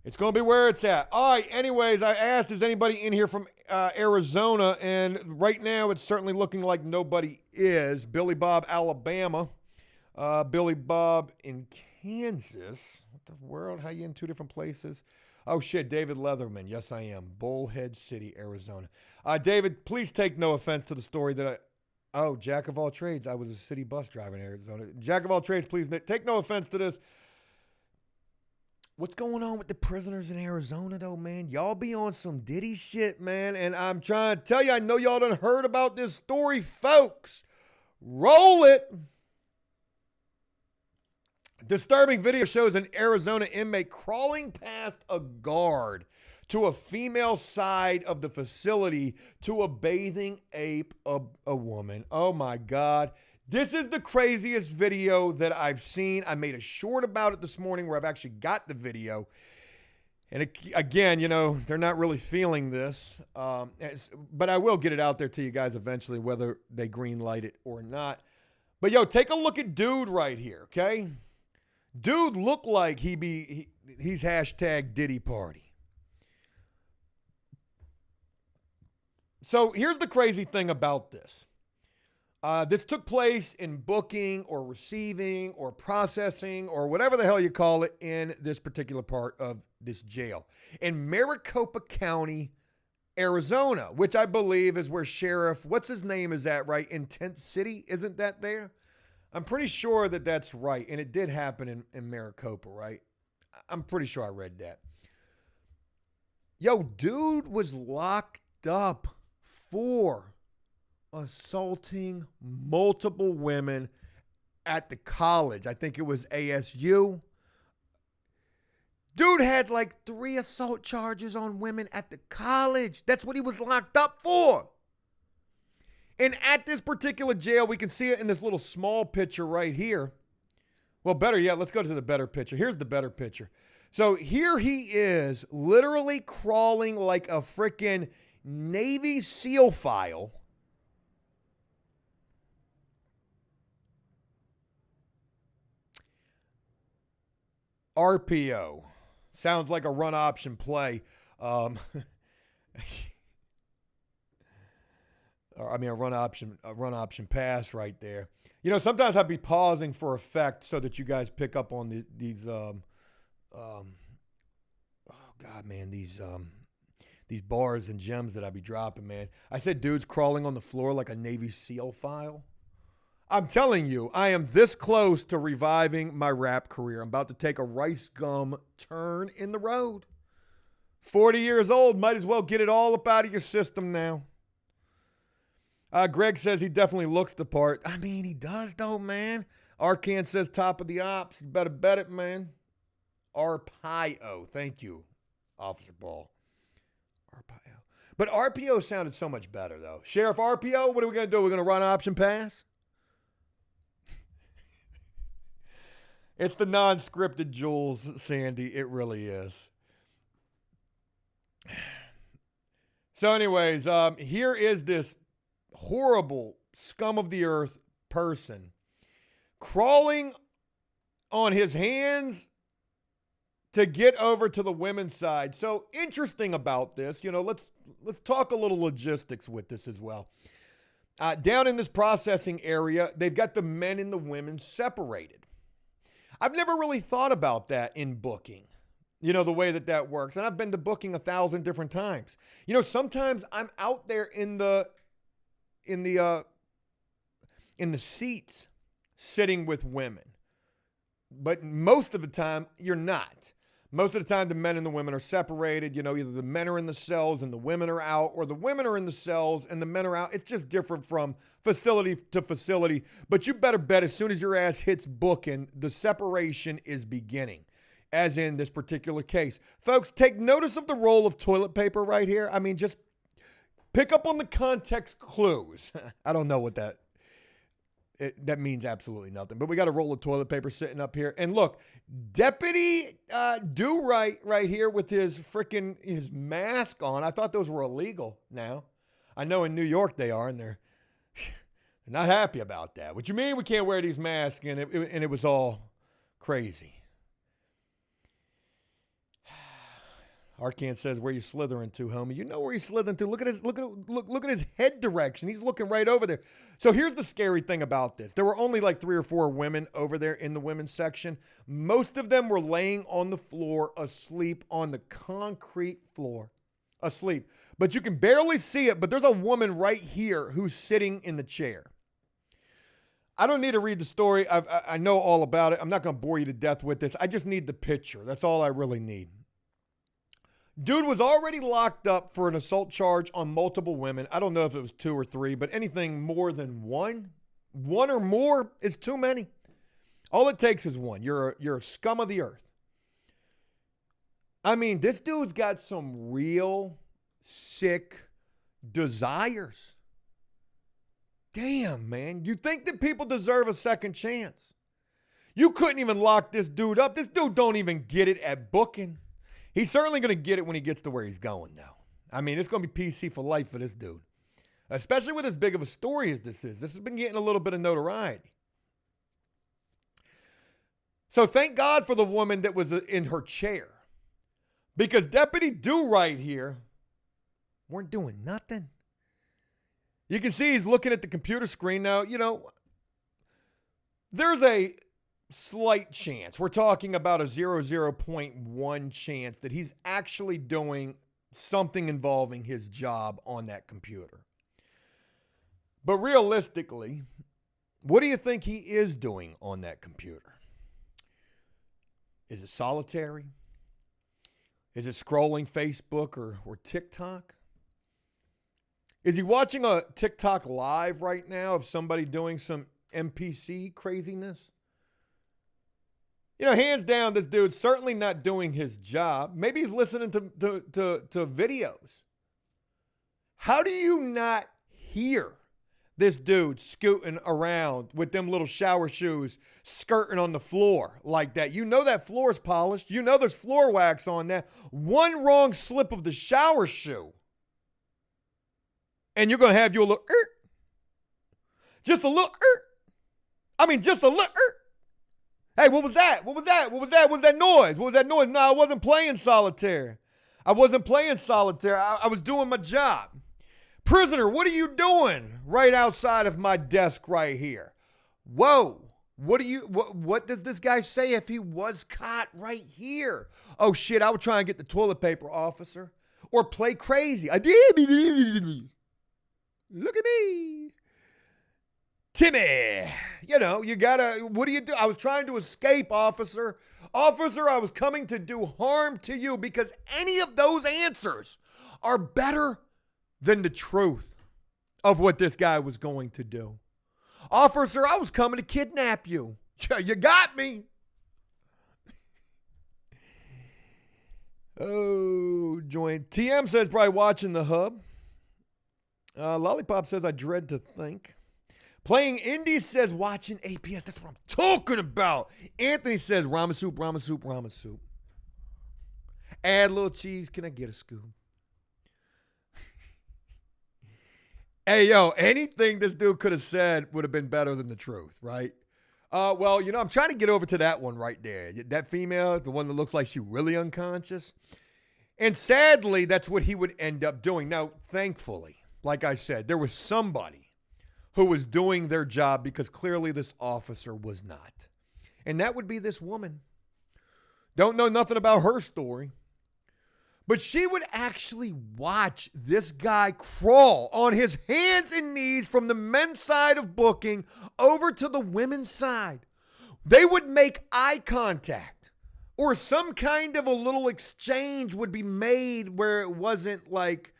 it's going to be where it's at. All right, anyways, I asked, is anybody in here from Arizona? And right now it's certainly looking like nobody is. Billy Bob, Alabama. Billy Bob in Kansas. What the world? How you in two different places? Oh, shit, David Leatherman. Yes, I am. Bullhead City, Arizona. David, please take no offense to the story that jack of all trades. I was a city bus driver in Arizona. Jack of all trades, please take no offense to this. What's going on with the prisoners in Arizona, though, man? Y'all be on some Diddy shit, man. And I'm trying to tell you, I know y'all done heard about this story, folks. Roll it. Disturbing video shows an Arizona inmate crawling past a guard to a female side of the facility to a bathing ape of a woman. Oh, my God. This is the craziest video that I've seen. I made a short about it this morning where I've actually got the video. And again, they're not really feeling this. But I will get it out there to you guys eventually, whether they green light it or not. But, take a look at dude right here, okay? Dude looked like he's hashtag Diddy Party. So here's the crazy thing about this. This took place in booking or receiving or processing or whatever the hell you call it in this particular part of this jail in Maricopa County, Arizona, which I believe is where Sheriff, what's his name is at, right? In Tent City, isn't that there? I'm pretty sure that that's right. And it did happen in Maricopa, right? I'm pretty sure I read that. Yo, dude was locked up for assaulting multiple women at the college. I think it was ASU. Dude had like 3 assault charges on women at the college. That's what he was locked up for. And at this particular jail, we can see it in this little small picture right here. Well, better yet, let's go to the better picture. Here's the better picture. So here he is, literally crawling like a freaking Navy SEAL file. RPO. Sounds like a run option play. A run option pass right there. Sometimes I'd be pausing for effect so that you guys pick up on these bars and gems that I be dropping, man. I said dudes crawling on the floor like a Navy SEAL file. I'm telling you, I am this close to reviving my rap career. I'm about to take a rice gum turn in the road. 40 years old, might as well get it all up out of your system now. Greg says he definitely looks the part. I mean, he does though, man. Arcan says top of the ops. You better bet it, man. Arpaio. Thank you, Officer Ball. Arpaio. But RPO sounded so much better, though. Sheriff RPO, what are we going to do? We're going to run option pass? It's the non-scripted Jules, Sandy. It really is. So anyways, here is this horrible scum of the earth person crawling on his hands to get over to the women's side. So interesting about this, let's talk a little logistics with this as well. Down in this processing area, they've got the men and the women separated. I've never really thought about that in booking. You know, the way that works. And I've been to booking 1,000 different times. You know, sometimes I'm out there in the seats sitting with women. But most of the time, you're not. Most of the time, the men and the women are separated. You know, either the men are in the cells and the women are out, or the women are in the cells and the men are out. It's just different from facility to facility. But you better bet as soon as your ass hits booking, the separation is beginning, as in this particular case. Folks, take notice of the roll of toilet paper right here. I mean, just pick up on the context clues. I don't know what that means absolutely nothing. But we got a roll of toilet paper sitting up here. And look, Deputy Do-Right right here with his mask on. I thought those were illegal now. I know in New York they are, and they're not happy about that. What you mean we can't wear these masks? And it was all crazy. Arcan says, "Where you slithering to, homie?" You know where he's slithering to. Look at his head direction. He's looking right over there. So here's the scary thing about this. There were only like 3 or 4 women over there in the women's section. Most of them were laying on the floor, asleep on the concrete floor, asleep. But you can barely see it, but there's a woman right here who's sitting in the chair. I don't need to read the story. I know all about it. I'm not going to bore you to death with this. I just need the picture. That's all I really need. Dude was already locked up for an assault charge on multiple women. I don't know if it was 2 or 3, but anything more than one or more is too many. All it takes is one. You're a scum of the earth. I mean, this dude's got some real sick desires. Damn, man. You think that people deserve a second chance? You couldn't even lock this dude up. This dude don't even get it at booking. He's certainly going to get it when he gets to where he's going, though. I mean, it's going to be PC for life for this dude, especially with as big of a story as this is. This has been getting a little bit of notoriety. So thank God for the woman that was in her chair, because Deputy Do-Right here weren't doing nothing. You can see he's looking at the computer screen now. You know, there's a slight chance. We're talking about a 0.1 chance that he's actually doing something involving his job on that computer. But realistically, what do you think he is doing on that computer? Is it solitary? Is it scrolling Facebook or TikTok? Is he watching a TikTok live right now of somebody doing some NPC craziness? You know, hands down, this dude's certainly not doing his job. Maybe he's listening to videos. How do you not hear this dude scooting around with them little shower shoes skirting on the floor like that? You know that floor is polished. You know there's floor wax on that. One wrong slip of the shower shoe, and you're going to have your little, just a little, I mean, just a little, Hey, what was that? What was that? What was that? What was that noise? What was that noise? No, I wasn't playing solitaire. I was doing my job. Prisoner, what are you doing right outside of my desk right here? Whoa. What does this guy say if he was caught right here? Oh, shit, I was trying to get the toilet paper, officer. Or play crazy. Look at me. Timmy, you know, you gotta, what do you do? I was trying to escape, officer. Officer, I was coming to do harm to you, because any of those answers are better than the truth of what this guy was going to do. Officer, I was coming to kidnap you. You got me. Oh, join. TM says probably watching the hub. Lollipop says I dread to think. Playing Indie says watching APS. That's what I'm talking about. Anthony says ramen soup, ramen soup, ramen soup. Add a little cheese. Can I get a scoop? Hey, yo, anything this dude could have said would have been better than the truth, right? Well, you know, I'm trying to get over to that one right there. That female, the one that looks like she's really unconscious. And sadly, that's what he would end up doing. Now, thankfully, like I said, there was somebody who was doing their job, because clearly this officer was not. And that would be this woman. Don't know nothing about her story. But she would actually watch this guy crawl on his hands and knees from the men's side of booking over to the women's side. They would make eye contact, or some kind of a little exchange would be made where it wasn't like,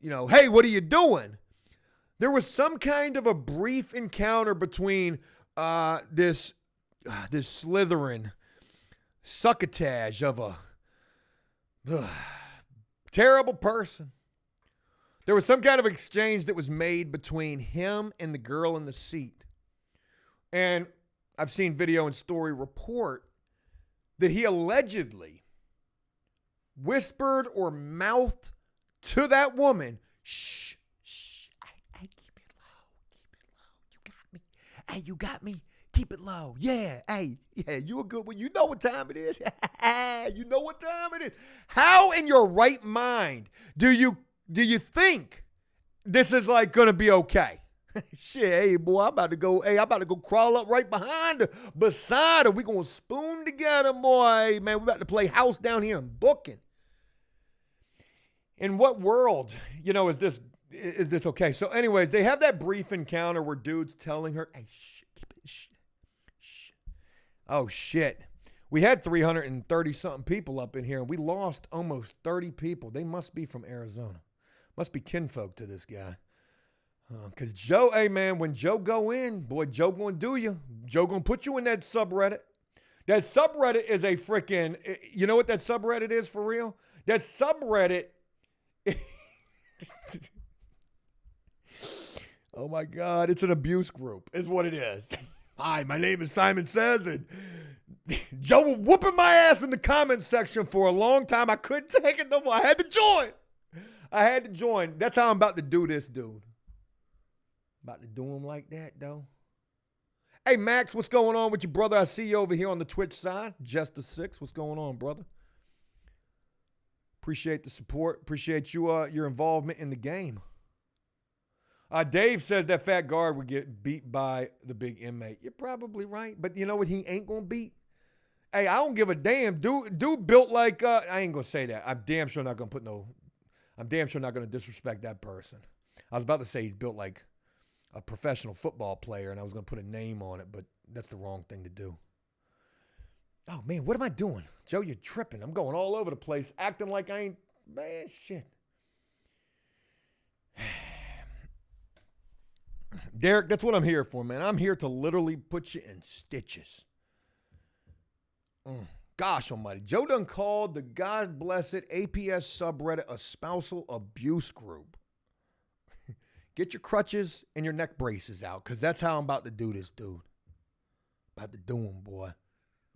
hey, what are you doing? There was some kind of a brief encounter between this slithering succotage of a terrible person. There was some kind of exchange that was made between him and the girl in the seat. And I've seen video and story report that he allegedly whispered or mouthed to that woman, shh, hey, keep it low, you got me, keep it low, yeah, you a good one, you know what time it is, you know what time it is. How in your right mind do you think this is like gonna be okay? Shit, hey boy, I'm about to go crawl up right beside her. We gonna spoon together, boy. Man, we about to play house down here in booking. In what world, is this okay? So anyways, they have that brief encounter where dude's telling her, hey, keep it, shh. Oh shit. We had 330 something people up in here and we lost almost 30 people. They must be from Arizona. Must be kinfolk to this guy. Because Joe, hey man, when Joe go in, boy, Joe gonna do you. Joe gonna put you in that subreddit. That subreddit is a freaking, you know what that subreddit is for real? That subreddit, oh my God, it's an abuse group is what it is. Hi, my name is Simon Says, and Joe was whooping my ass in the comment section for a long time. I couldn't take it no more. I had to join. That's how I'm about to do this, dude. About to do him like that, though. Hey, Max, what's going on with you, brother? I see you over here on the Twitch side. Just the Six. What's going on, brother? Appreciate the support. Appreciate you, your involvement in the game. Dave says that fat guard would get beat by the big inmate. You're probably right. But you know what he ain't going to beat? Hey, I don't give a damn. Dude built like, I ain't going to say that. I'm damn sure not going to disrespect that person. I was about to say he's built like a professional football player, and I was going to put a name on it, but that's the wrong thing to do. Oh, man, what am I doing? Joe, you're tripping. I'm going all over the place, acting like I ain't, man, shit. Derek, that's what I'm here for, man. I'm here to literally put you in stitches. Gosh almighty. Joe done called the God bless it APS subreddit a spousal abuse group. Get your crutches and your neck braces out, because that's how I'm about to do this, dude. About to do him, boy.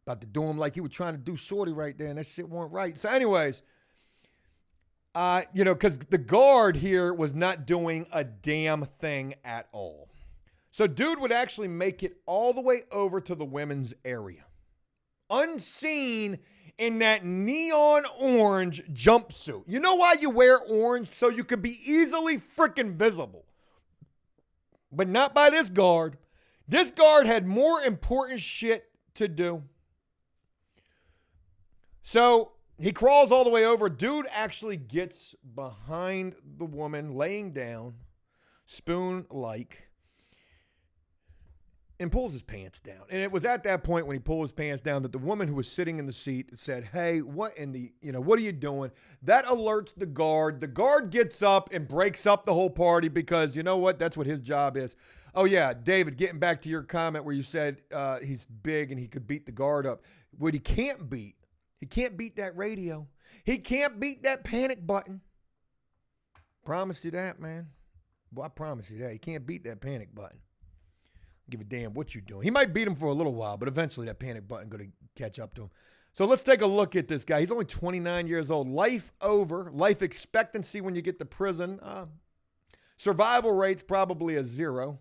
About to do him like he was trying to do Shorty right there, and that shit weren't right. So anyways, because the guard here was not doing a damn thing at all. So dude would actually make it all the way over to the women's area, unseen in that neon orange jumpsuit. You know why you wear orange? So you could be easily freaking visible. But not by this guard. This guard had more important shit to do. So he crawls all the way over. Dude actually gets behind the woman, laying down, spoon-like, and pulls his pants down. And it was at that point when he pulled his pants down that the woman who was sitting in the seat said, hey, what are you doing? That alerts the guard. The guard gets up and breaks up the whole party because you know what? That's what his job is. Oh yeah, David, getting back to your comment where you said he's big and he could beat the guard up. What he can't beat that radio. He can't beat that panic button. Promise you that, man. Boy, I promise you that. He can't beat that panic button. Give a damn what you're doing. He might beat him for a little while, but eventually that panic button going to catch up to him. So let's take a look at this guy. He's only 29 years old. Life over. Life expectancy when you get to prison. Survival rate's probably a 0.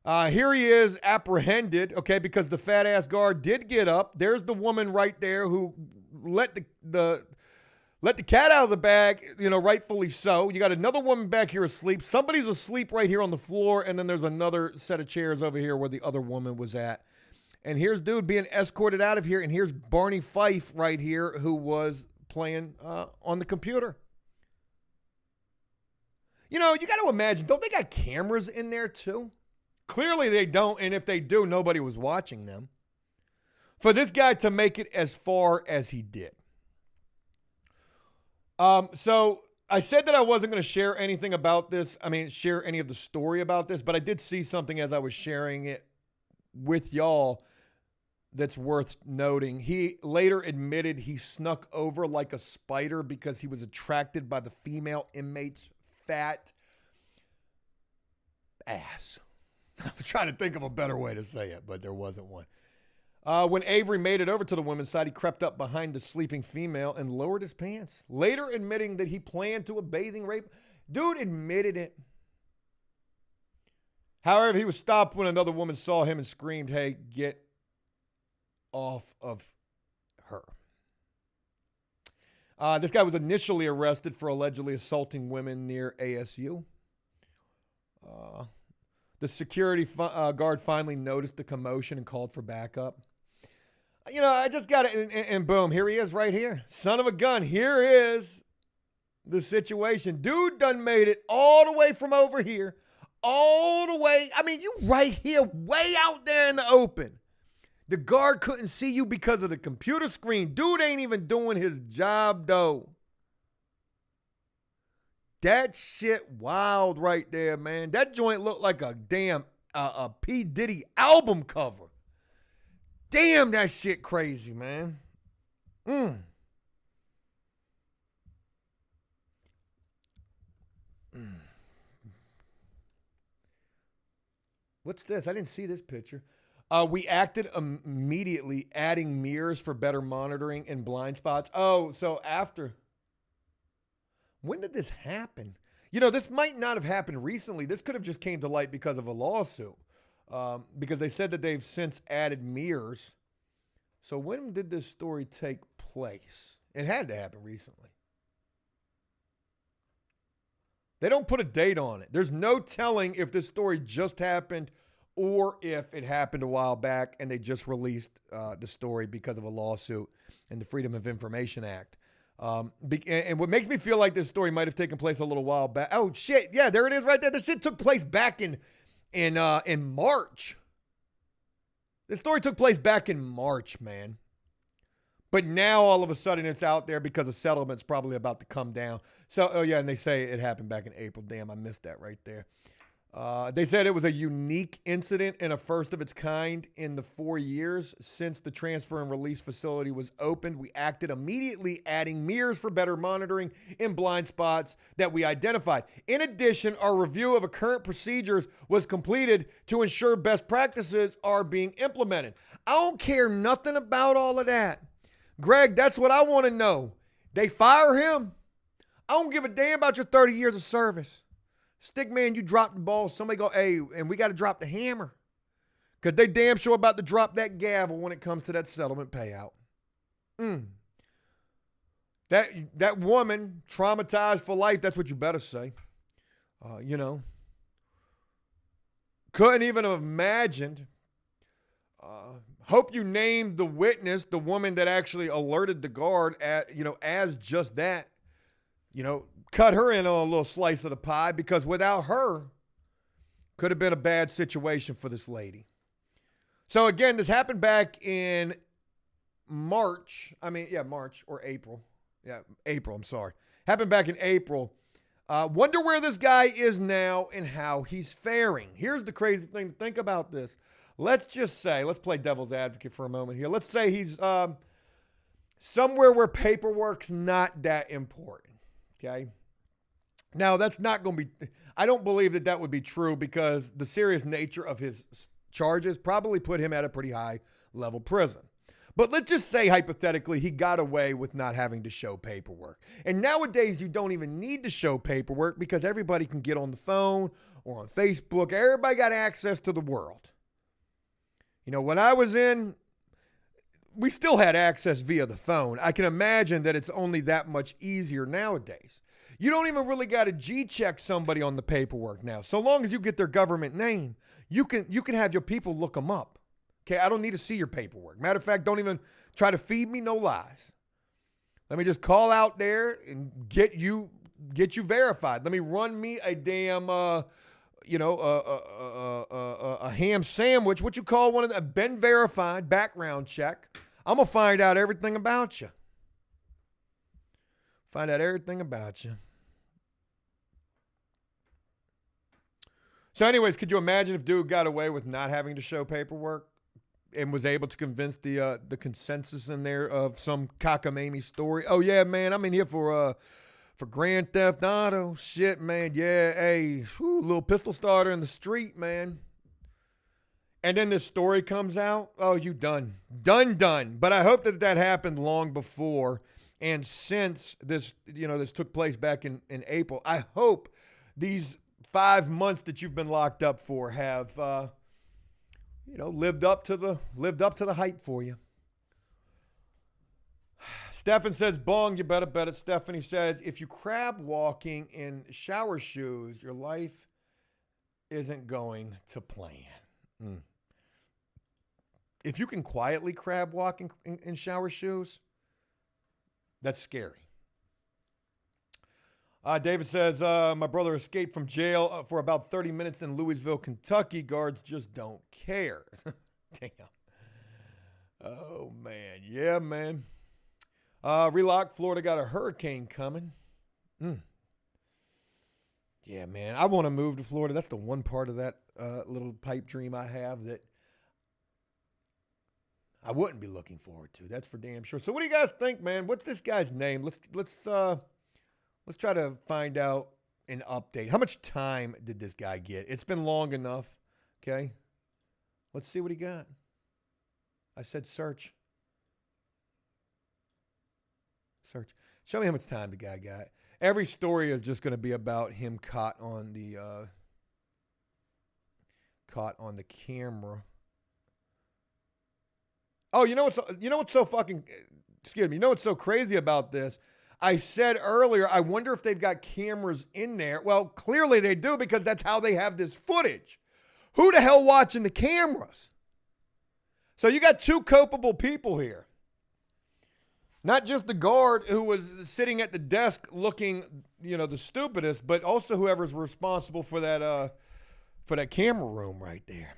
Here he is apprehended, okay, because the fat-ass guard did get up. There's the woman right there who let the cat out of the bag, rightfully so. You got another woman back here asleep. Somebody's asleep right here on the floor, and then there's another set of chairs over here where the other woman was at. And here's dude being escorted out of here. And here's Barney Fife right here who was playing on the computer. You know, you got to imagine, don't they got cameras in there too? Clearly they don't. And if they do, nobody was watching them. For this guy to make it as far as he did. So I said that I wasn't going to share anything about this. I mean, share any of the story about this, but I did see something as I was sharing it with y'all that's worth noting. He later admitted he snuck over like a spider because he was attracted by the female inmate's fat ass. I'm trying to think of a better way to say it, but there wasn't one. When Avery made it over to the women's side, he crept up behind the sleeping female and lowered his pants, later admitting that he planned to a bathing rape. Dude admitted it. However, he was stopped when another woman saw him and screamed, "Hey, get off of her." This guy was initially arrested for allegedly assaulting women near ASU. The security guard finally noticed the commotion and called for backup. You know, I just got it, and boom, here he is right here. Son of a gun, here is the situation. Dude done made it all the way from over here, all the way. I mean, you right here, way out there in the open. The guard couldn't see you because of the computer screen. Dude ain't even doing his job, though. That shit wild right there, man. That joint looked like a damn a P. Diddy album cover. Damn, that shit crazy, man. What's this? I didn't see this picture. We acted immediately, adding mirrors for better monitoring and blind spots. Oh, so after. When did this happen? You know, this might not have happened recently. This could have just came to light because of a lawsuit. Because they said that they've since added mirrors. So when did this story take place? It had to happen recently. They don't put a date on it. There's no telling if this story just happened or if it happened a while back and they just released the story because of a lawsuit and the Freedom of Information Act. And what makes me feel like this story might have taken place a little while back. Oh, shit. Yeah, there it is right there. The shit took place back in March. This story took place back in March, man. But now all of a sudden it's out there because a settlement's probably about to come down. So, oh yeah, and they say it happened back in April. Damn, I missed that right there. They said it was a unique incident and a first of its kind in the 4 years since the transfer and release facility was opened. We acted immediately, adding mirrors for better monitoring in blind spots that we identified. In addition, our review of current procedures was completed to ensure best practices are being implemented. I don't care nothing about all of that. Greg, that's what I want to know. They fire him? I don't give a damn about your 30 years of service. Stick man, you dropped the ball. Somebody go, hey, and we got to drop the hammer. Because they damn sure about to drop that gavel when it comes to that settlement payout. That woman, traumatized for life, that's what you better say. You know. Couldn't even have imagined. Hope you named the witness, the woman that actually alerted the guard, as just that. You know, cut her in on a little slice of the pie, because without her, could have been a bad situation for this lady. So again, this happened back in March. March or April. Yeah, April, I'm sorry. Happened back in April. Wonder where this guy is now and how he's faring. Here's the crazy thing to think about this. Let's play devil's advocate for a moment here. Let's say he's somewhere where paperwork's not that important. Okay. Now, that's not going to be, I don't believe that would be true, because the serious nature of his charges probably put him at a pretty high level prison. But let's just say, hypothetically, he got away with not having to show paperwork. And nowadays, you don't even need to show paperwork because everybody can get on the phone or on Facebook. Everybody got access to the world. You know, when I was in, we still had access via the phone. I can imagine that it's only that much easier nowadays. You don't even really got to G-check somebody on the paperwork now. So long as you get their government name, you can have your people look them up. Okay, I don't need to see your paperwork. Matter of fact, don't even try to feed me no lies. Let me just call out there and get you verified. Let me run me a damn a ham sandwich. What you call one of the been verified background check. I'm gonna find out everything about you. Find out everything about you. So, anyways, could you imagine if dude got away with not having to show paperwork and was able to convince the consensus in there of some cockamamie story? Oh yeah, man, I'm in here for Grand Theft Auto. Shit, man. Yeah, hey, little pistol starter in the street, man. And then this story comes out. Oh, you done. But I hope that happened long before. And since this took place back in April, I hope these 5 months that you've been locked up for have lived up to the hype for you. Stefan says, bong, you better bet it. Stephanie says, if you crab walking in shower shoes, your life isn't going to plan. If you can quietly crab walk in shower shoes, that's scary. David says, my brother escaped from jail for about 30 minutes in Louisville, Kentucky. Guards just don't care. Damn. Oh, man. Yeah, man. Relock, Florida got a hurricane coming. Yeah, man. I want to move to Florida. That's the one part of that little pipe dream I have that I wouldn't be looking forward to. That's for damn sure. So what do you guys think, man? What's this guy's name? Let's try to find out an update. How much time did this guy get? It's been long enough. Okay. Let's see what he got. I said search. Search. Show me how much time the guy got. Every story is just going to be about him caught on the camera. Oh, you know what's so fucking, excuse me, you know what's so crazy about this? I said earlier, I wonder if they've got cameras in there. Well, clearly they do, because that's how they have this footage. Who the hell watching the cameras? So you got two culpable people here. Not just the guard who was sitting at the desk looking, the stupidest, but also whoever's responsible for that camera room right there.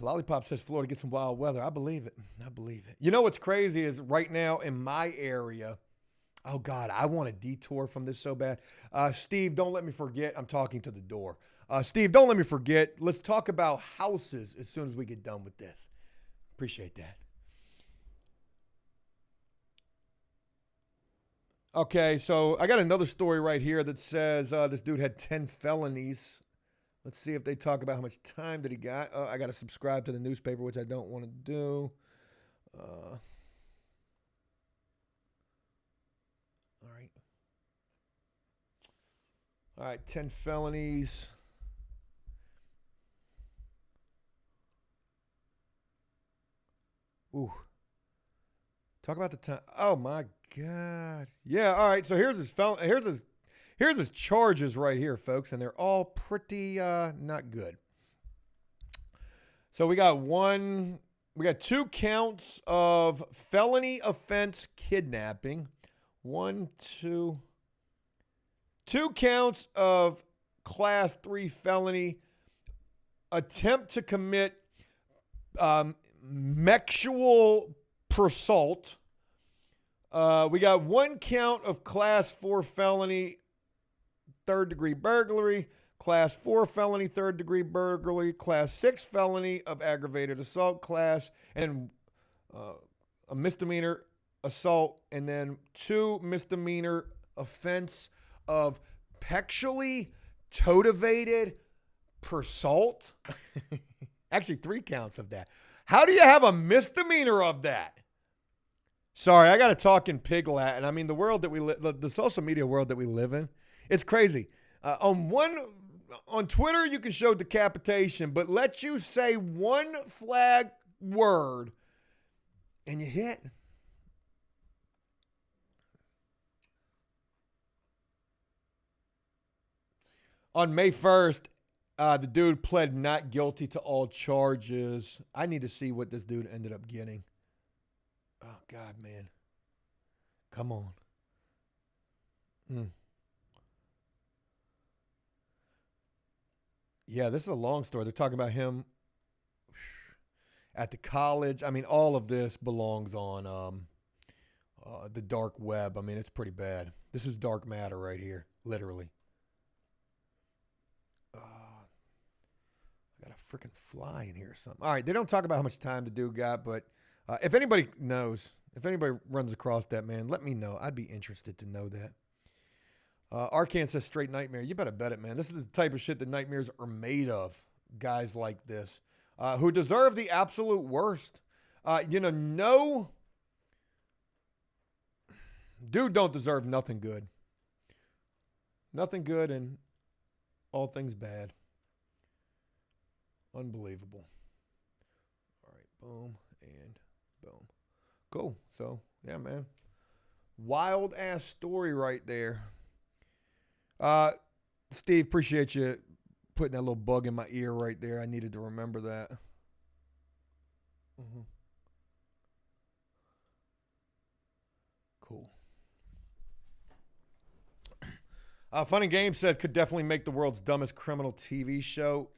Lollipop says Florida gets some wild weather. I believe it. You know what's crazy is right now in my area, oh God, I want a detour from this so bad. Steve, don't let me forget. I'm talking to the door. Steve, don't let me forget. Let's talk about houses as soon as we get done with this. Appreciate that. Okay, so I got another story right here that says this dude had 10 felonies. Let's see if they talk about how much time that he got. I got to subscribe to the newspaper, which I don't want to do. All right, 10 felonies. Ooh. Talk about the time. Oh, my God. Yeah, all right, so here's his charges right here, folks, and they're all pretty not good. So we got 2 counts of felony offense kidnapping. 2 counts of class 3 felony attempt to commit sexual assault. We got 1 count of class 4 felony 3rd-degree burglary, class 4 felony 3rd-degree burglary, class 6 felony of aggravated assault class, and a misdemeanor assault, and then 2 misdemeanor offense of sexually motivated assault. Actually, 3 counts of that. How do you have a misdemeanor of that? Sorry, I got to talk in pig Latin. I mean, the world that we live, the social media world that we live in, it's crazy. On Twitter, you can show decapitation, but let you say one flag word and you hit. On May 1st, The dude pled not guilty to all charges. I need to see what this dude ended up getting. Oh, God, man. Come on. Yeah, this is a long story. They're talking about him at the college. I mean, all of this belongs on the dark web. I mean, it's pretty bad. This is dark matter right here, literally. I got a freaking fly in here or something. All right, they don't talk about how much time the dude got, but if anybody knows, if anybody runs across that, man, let me know. I'd be interested to know that. Arcan says straight nightmare. You better bet it, man. This is the type of shit that nightmares are made of. Guys like this who deserve the absolute worst. No dude don't deserve nothing good. Nothing good and all things bad. Unbelievable. All right, boom and boom. Cool. So, yeah, man. Wild ass story right there. Steve, appreciate you putting that little bug in my ear right there. I needed to remember that. Cool. Fun and Games said could definitely make the world's dumbest criminal TV show.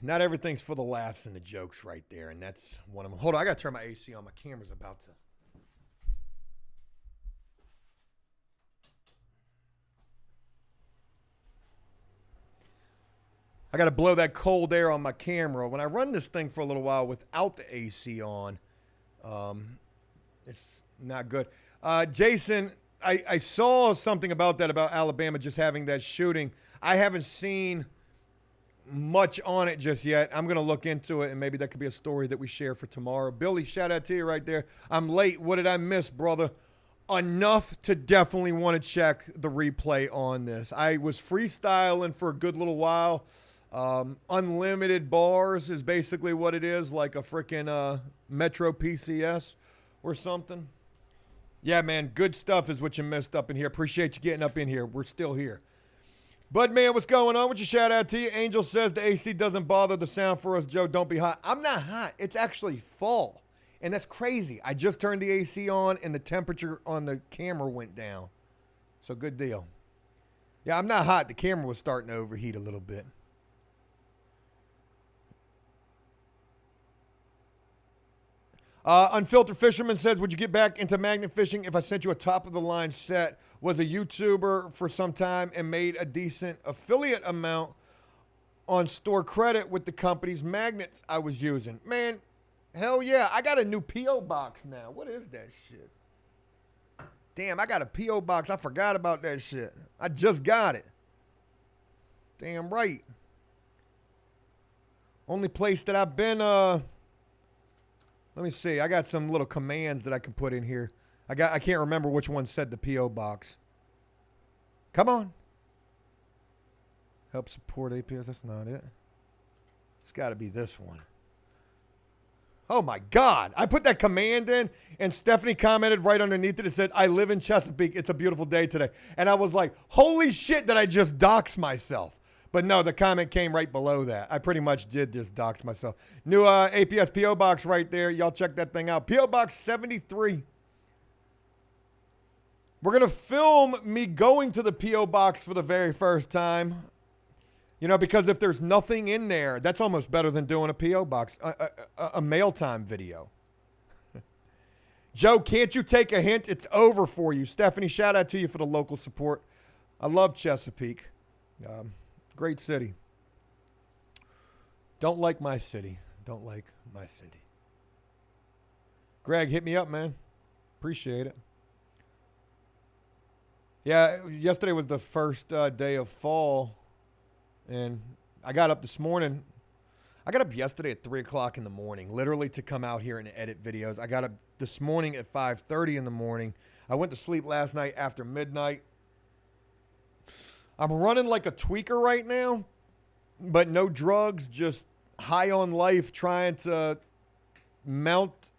Not everything's for the laughs and the jokes right there, and that's one of them. Hold on, I got to turn my AC on. My camera's about to. I got to blow that cold air on my camera. When I run this thing for a little while without the AC on, it's not good. Jason, I saw something about that, about Alabama just having that shooting. I haven't seen much on it just yet. I'm going to look into it, and maybe that could be a story that we share for tomorrow. Billy, shout out to you right there. I'm late. What did I miss, brother? Enough to definitely want to check the replay on this. I was freestyling for a good little while. Unlimited bars is basically what it is, like a freaking Metro PCS or something. Yeah, man, good stuff is what you missed up in here. Appreciate you getting up in here. We're still here. Bud, man, what's going on? What you shout out to you? Angel says the AC doesn't bother the sound for us, Joe. Don't be hot. I'm not hot. It's actually fall, and that's crazy. I just turned the AC on, and the temperature on the camera went down. So good deal. Yeah, I'm not hot. The camera was starting to overheat a little bit. Unfiltered Fisherman says, would you get back into magnet fishing if I sent you a top-of-the-line set, was a YouTuber for some time, and made a decent affiliate amount on store credit with the company's magnets I was using? Man, hell yeah. I got a new P.O. box now. What is that shit? Damn, I got a P.O. box. I forgot about that shit. I just got it. Damn right. Only place that I've been, let me see. I got some little commands that I can put in here. I can't remember which one said the P.O. box. Come on. Help support APS. That's not it. It's got to be this one. Oh, my God. I put that command in, and Stephanie commented right underneath it. It said, I live in Chesapeake. It's a beautiful day today. And I was like, holy shit, did I just dox myself? But no, the comment came right below that. I pretty much did just dox myself. New APS P.O. box right there. Y'all check that thing out. P.O. Box 73. We're going to film me going to the P.O. box for the very first time. You know, because if there's nothing in there, that's almost better than doing a P.O. box, a mail time video. Joe, can't you take a hint? It's over for you. Stephanie, shout out to you for the local support. I love Chesapeake. Great city. Don't like my city. Don't like my city. Greg, hit me up, man. Appreciate it. Yeah, yesterday was the first day of fall, and I got up this morning. I got up yesterday at 3 o'clock in the morning, literally to come out here and edit videos. I got up this morning at 5:30 in the morning. I went to sleep last night after midnight. I'm running like a tweaker right now, but no drugs, just high on life, trying to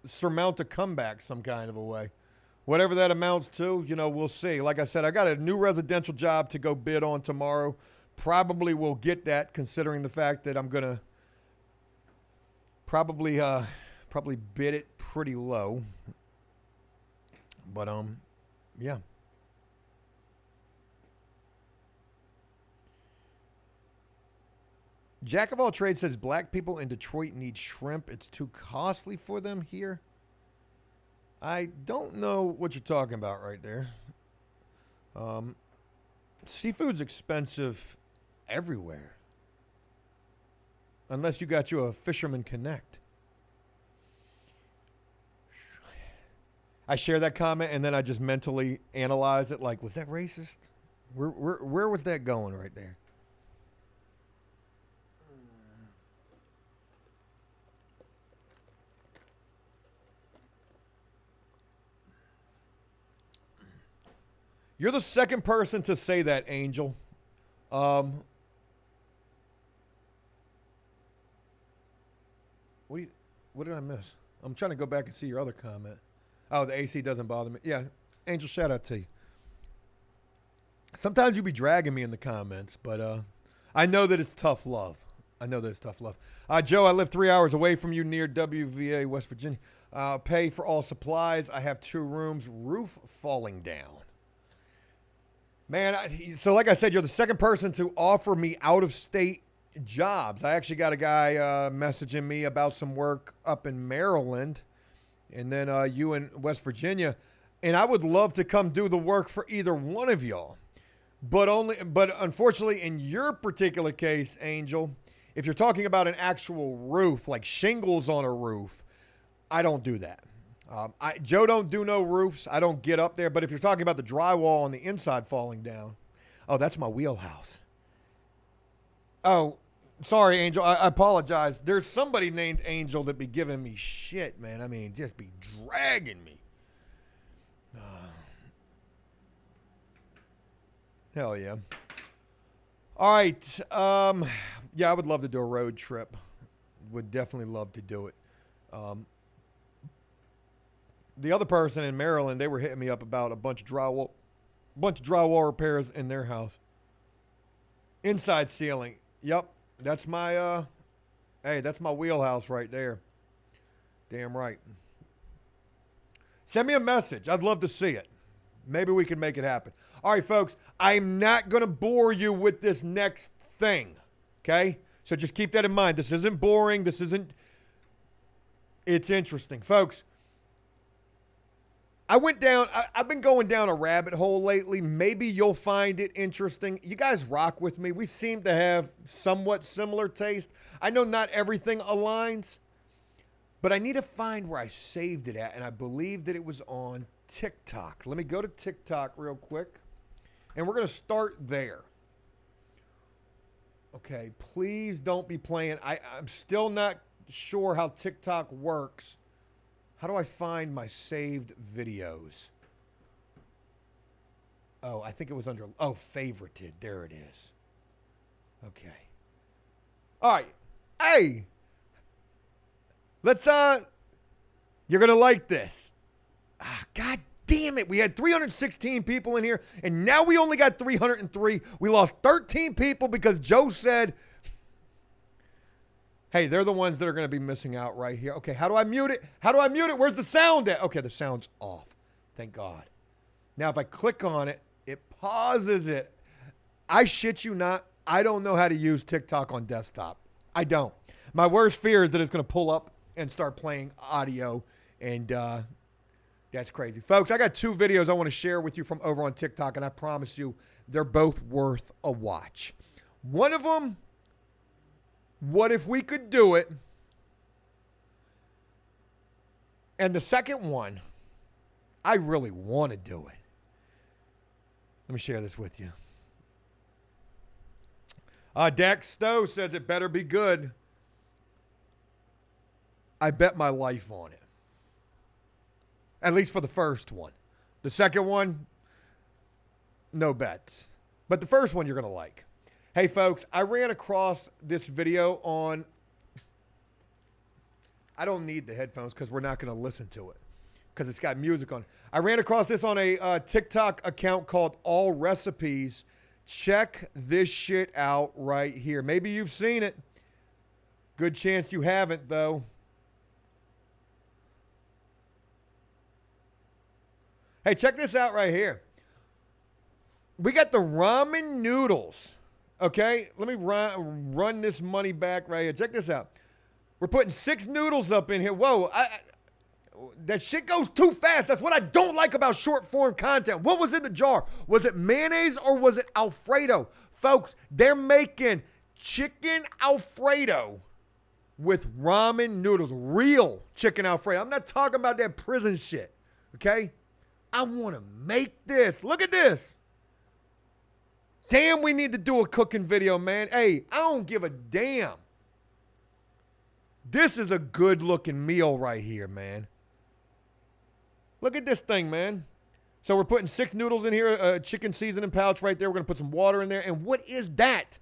surmount a comeback some kind of a way. Whatever that amounts to, you know, we'll see. Like I said, I got a new residential job to go bid on tomorrow probably will get that, considering the fact that I'm going to probably bid it pretty low. But, yeah. Jack of all trades says black people in Detroit need shrimp. It's too costly for them here. I don't know what you're talking about right there. Seafood's expensive everywhere. Unless you got you a Fisherman Connect. I share that comment and then I just mentally analyze it like, was that racist? Where was that going right there? You're the second person to say that, Angel. What did I miss? I'm trying to go back and see your other comment. Oh, the AC doesn't bother me. Yeah, Angel, shout out to you. Sometimes you be dragging me in the comments, but I know that it's tough love. Joe, I live 3 hours away from you near WVA, West Virginia. Pay for all supplies. I have 2 rooms, roof falling down. Man, so like I said, you're the second person to offer me out-of-state jobs. I actually got a guy messaging me about some work up in Maryland, and then you in West Virginia. And I would love to come do the work for either one of y'all. But unfortunately, in your particular case, Angel, if you're talking about an actual roof, like shingles on a roof, I don't do that. Joe don't do no roofs. I don't get up there. But if you're talking about the drywall on the inside falling down, oh, that's my wheelhouse. Oh, sorry, Angel. I apologize. There's somebody named Angel that be giving me shit, man. I mean, just be dragging me. Hell yeah. All right. Yeah, I would love to do a road trip. Would definitely love to do it. The other person in Maryland, they were hitting me up about a bunch of drywall repairs in their house. Inside ceiling. Yep. That's my that's my wheelhouse right there. Damn right. Send me a message. I'd love to see it. Maybe we can make it happen. All right, folks, I'm not going to bore you with this next thing, okay? So just keep that in mind. This isn't boring. It's interesting. Folks, I've been going down a rabbit hole lately. Maybe you'll find it interesting. You guys rock with me. We seem to have somewhat similar taste. I know not everything aligns, but I need to find where I saved it at, and I believe that it was on TikTok. Let me go to TikTok real quick, and we're going to start there. Okay, please don't be playing. I'm still not sure how TikTok works. How do I find my saved videos? Oh, I think it was under, favorited. There it is. Okay. All right. Hey, let's, you're going to like this. God damn it. We had 316 people in here, and now we only got 303. We lost 13 people because Joe said, hey, they're the ones that are going to be missing out right here. Okay, how do I mute it? Where's the sound at? Okay, the sound's off. Thank God. Now, if I click on it, it pauses it. I shit you not. I don't know how to use TikTok on desktop. I don't. My worst fear is that it's going to pull up and start playing audio, and that's crazy. Folks, I got 2 videos I want to share with you from over on TikTok, and I promise you they're both worth a watch. One of them, what if we could do it? And the second one, I really want to do it. Let me share this with you. Dak Stowe says it better be good. I bet my life on it. At least for the first one. The second one, no bets. But the first one you're going to like. Hey, folks, I ran across this video on... I don't need the headphones because we're not going to listen to it because it's got music on it. I ran across this on a TikTok account called All Recipes. Check this shit out right here. Maybe you've seen it. Good chance you haven't, though. Hey, check this out right here. We got the ramen noodles. Okay, let me run this money back right here. Check this out. We're putting 6 noodles up in here. Whoa, that shit goes too fast. That's what I don't like about short form content. What was in the jar? Was it mayonnaise or was it Alfredo? Folks, they're making chicken Alfredo with ramen noodles. Real chicken Alfredo. I'm not talking about that prison shit, okay? I want to make this. Look at this. Damn, we need to do a cooking video, man. Hey, I don't give a damn. This is a good looking meal right here, man. Look at this thing, man. So we're putting 6 noodles in here, a chicken seasoning pouch right there. We're going to put some water in there. And what is that?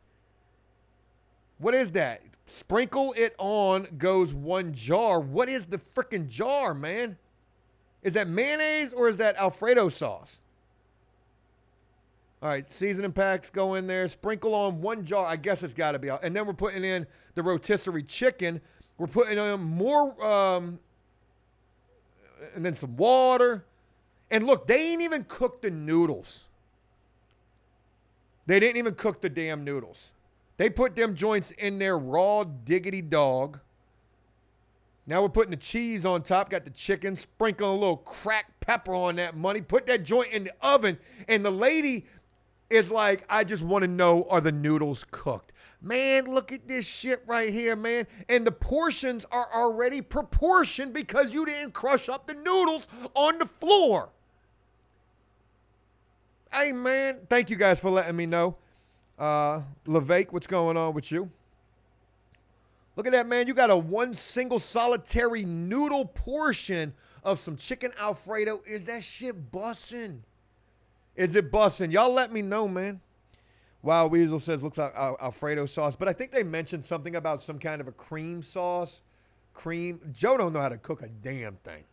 What is that? Sprinkle it on goes 1 jar. What is the freaking jar, man? Is that mayonnaise or is that Alfredo sauce? All right, seasoning packs go in there. Sprinkle on 1 jar. I guess it's got to be. And then we're putting in the rotisserie chicken. We're putting in more, and then some water. And look, they ain't even cooked the noodles. They didn't even cook the damn noodles. They put them joints in there raw diggity dog. Now we're putting the cheese on top, got the chicken, sprinkling a little cracked pepper on that money, put that joint in the oven, and the lady is like, I just want to know, are the noodles cooked? Man, look at this shit right here, man. And the portions are already proportioned because you didn't crush up the noodles on the floor. Hey, man, thank you guys for letting me know. LeVake, what's going on with you? Look at that, man. You got a 1 single solitary noodle portion of some chicken Alfredo. Is that shit bussin'? Is it bussin'? Y'all let me know, man. Wow, Weasel says looks like Alfredo sauce. But I think they mentioned something about some kind of a cream sauce. Cream. Joe don't know how to cook a damn thing.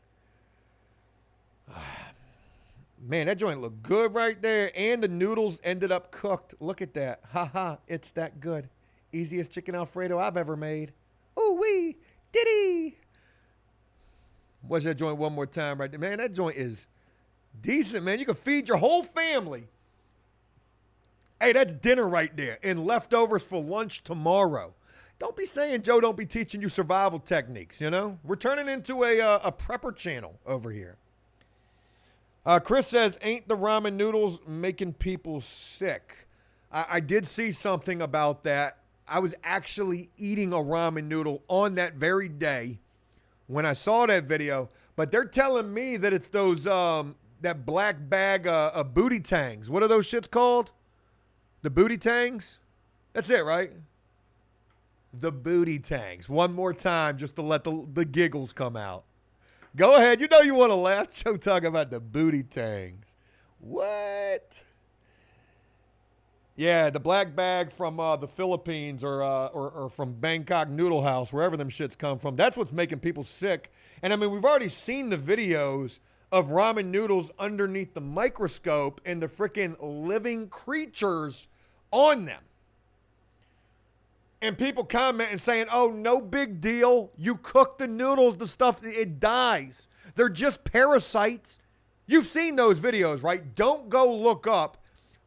Man, that joint looked good right there. And the noodles ended up cooked. Look at that. Ha, it's that good. Easiest chicken Alfredo I've ever made. Ooh-wee. Diddy. Watch that joint one more time right there. Man, that joint is decent, man. You can feed your whole family. Hey, that's dinner right there. And leftovers for lunch tomorrow. Don't be saying Joe don't be teaching you survival techniques, you know? We're turning into a prepper channel over here. Chris says, ain't the ramen noodles making people sick? I did see something about that. I was actually eating a ramen noodle on that very day when I saw that video. But they're telling me that it's those, that black bag of booty tangs. What are those shits called? The booty tangs? That's it, right? The booty tangs. One more time just to let the giggles come out. Go ahead. You know you want to laugh. Joe talking about the booty tangs. What? Yeah, the black bag from the Philippines or from Bangkok Noodle House, wherever them shits come from. That's what's making people sick. And, I mean, we've already seen the videos of ramen noodles underneath the microscope and the freaking living creatures on them. And people commenting saying, oh, no big deal. You cook the noodles, the stuff, it dies. They're just parasites. You've seen those videos, right? Don't go look up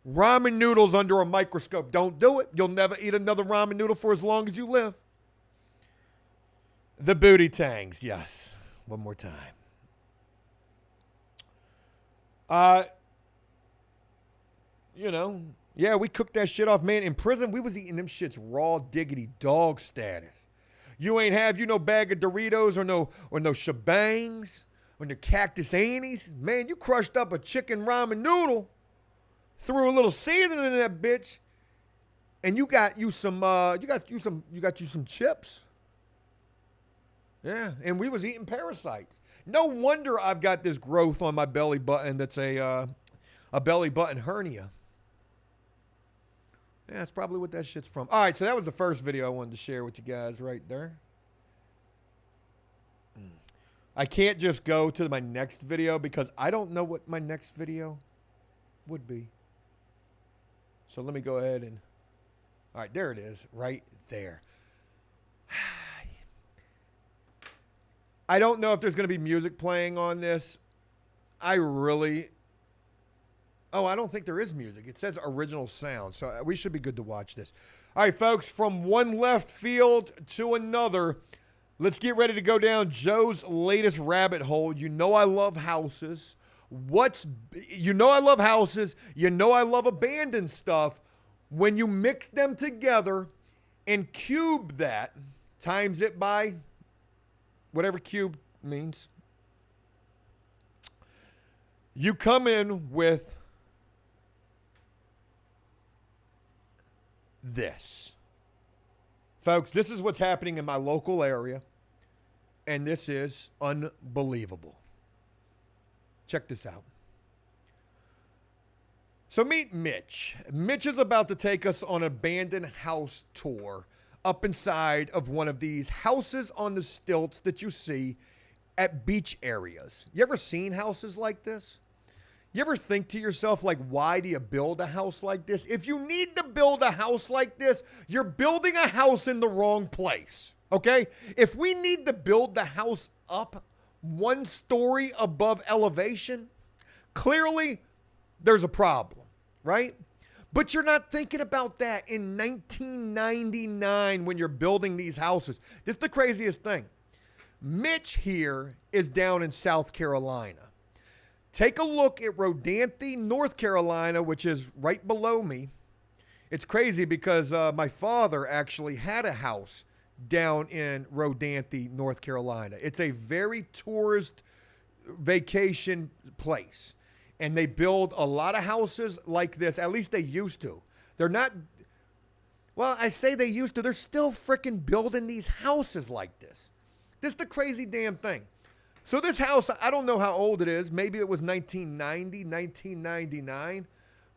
ramen noodles under a microscope. Don't do it. You'll never eat another ramen noodle for as long as you live. The booty tangs, yes. One more time. You know, yeah, we cooked that shit off, man. In prison, we was eating them shits raw diggity dog status. You ain't have, no bag of Doritos or no shebangs or no Cactus Annies. Man, you crushed up a chicken ramen noodle, threw a little seasoning in that bitch, and you got you some chips. Yeah, and we was eating parasites. No wonder I've got this growth on my belly button that's a belly button hernia. Yeah, that's probably what that shit's from. All right, so that was the first video I wanted to share with you guys right there. I can't just go to my next video because I don't know what my next video would be. So let me go ahead and, all right, there it is, right there. I don't know if there's going to be music playing on this. I don't think there is music. It says original sound, so we should be good to watch this. All right, folks, from one left field to another, let's get ready to go down Joe's latest rabbit hole. You know I love houses. You know I love houses. You know I love abandoned stuff. When you mix them together and cube that, times it by whatever cube means, you come in with this. Folks, this is what's happening in my local area, and this is unbelievable. Check this out. So meet Mitch. Mitch is about to take us on an abandoned house tour up inside of one of these houses on the stilts that you see at beach areas. You ever seen houses like this? You ever think to yourself, like, why do you build a house like this? If you need to build a house like this, you're building a house in the wrong place, okay? If we need to build the house up 1 story above elevation, clearly there's a problem, right? But you're not thinking about that in 1999 when you're building these houses. This is the craziest thing. Mitch here is down in South Carolina. Take a look at Rodanthe, North Carolina, which is right below me. It's crazy because my father actually had a house down in Rodanthe, North Carolina. It's a very tourist vacation place. And they build a lot of houses like this. At least they used to. They're not, well, I say they used to. They're still freaking building these houses like this. This is the crazy damn thing. So this house, I don't know how old it is. Maybe it was 1990, 1999.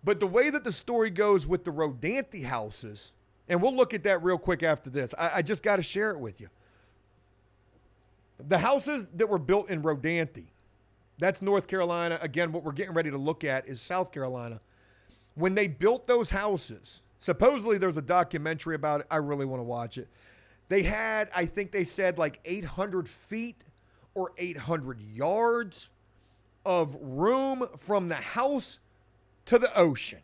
But the way that the story goes with the Rodanthe houses, and we'll look at that real quick after this. I just got to share it with you. The houses that were built in Rodanthe, that's North Carolina. Again, what we're getting ready to look at is South Carolina. When they built those houses, supposedly there's a documentary about it. I really want to watch it. They had, I think they said like 800 feet or 800 yards of room from the house to the ocean.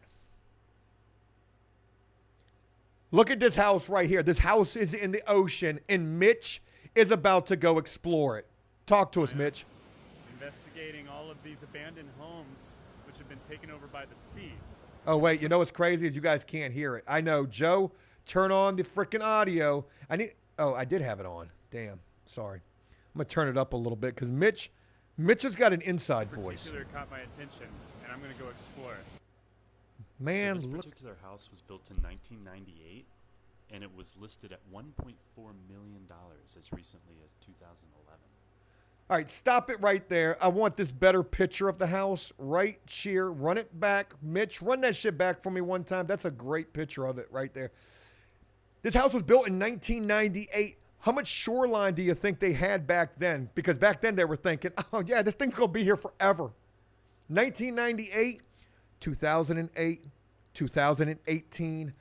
Look at this house right here. This house is in the ocean, and Mitch is about to go explore it. Talk to us, Mitch. Investigating all of these abandoned homes which have been taken over by the sea. Oh, wait. You know what's crazy is you guys can't hear it. I know. Joe, turn on the freaking audio. I did have it on. Damn. Sorry. I'm going to turn it up a little bit because Mitch has got an inside voice. This particular caught my attention, and I'm going to go explore it. Man, so this particular house was built in 1998, and it was listed at $1.4 million as recently as 2011. All right, stop it right there. I want this better picture of the house right here. Run it back. Mitch, run that shit back for me one time. That's a great picture of it right there. This house was built in 1998. How much shoreline do you think they had back then? Because back then they were thinking, oh, yeah, this thing's going to be here forever. 1998, 2008, 2018.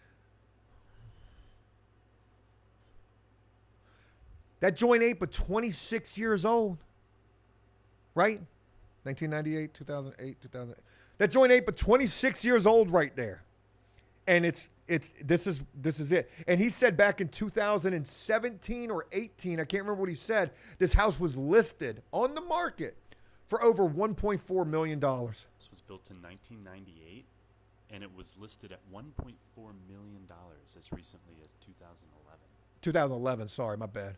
That joint ain't but 26 years old. Right? 1998, 2008, 2008. That joint ain't but 26 years old right there. And this is it. And he said back in 2017 or 18, I can't remember what he said, this house was listed on the market for over $1.4 million. This was built in 1998, and it was listed at $1.4 million as recently as 2011. 2011, sorry, my bad.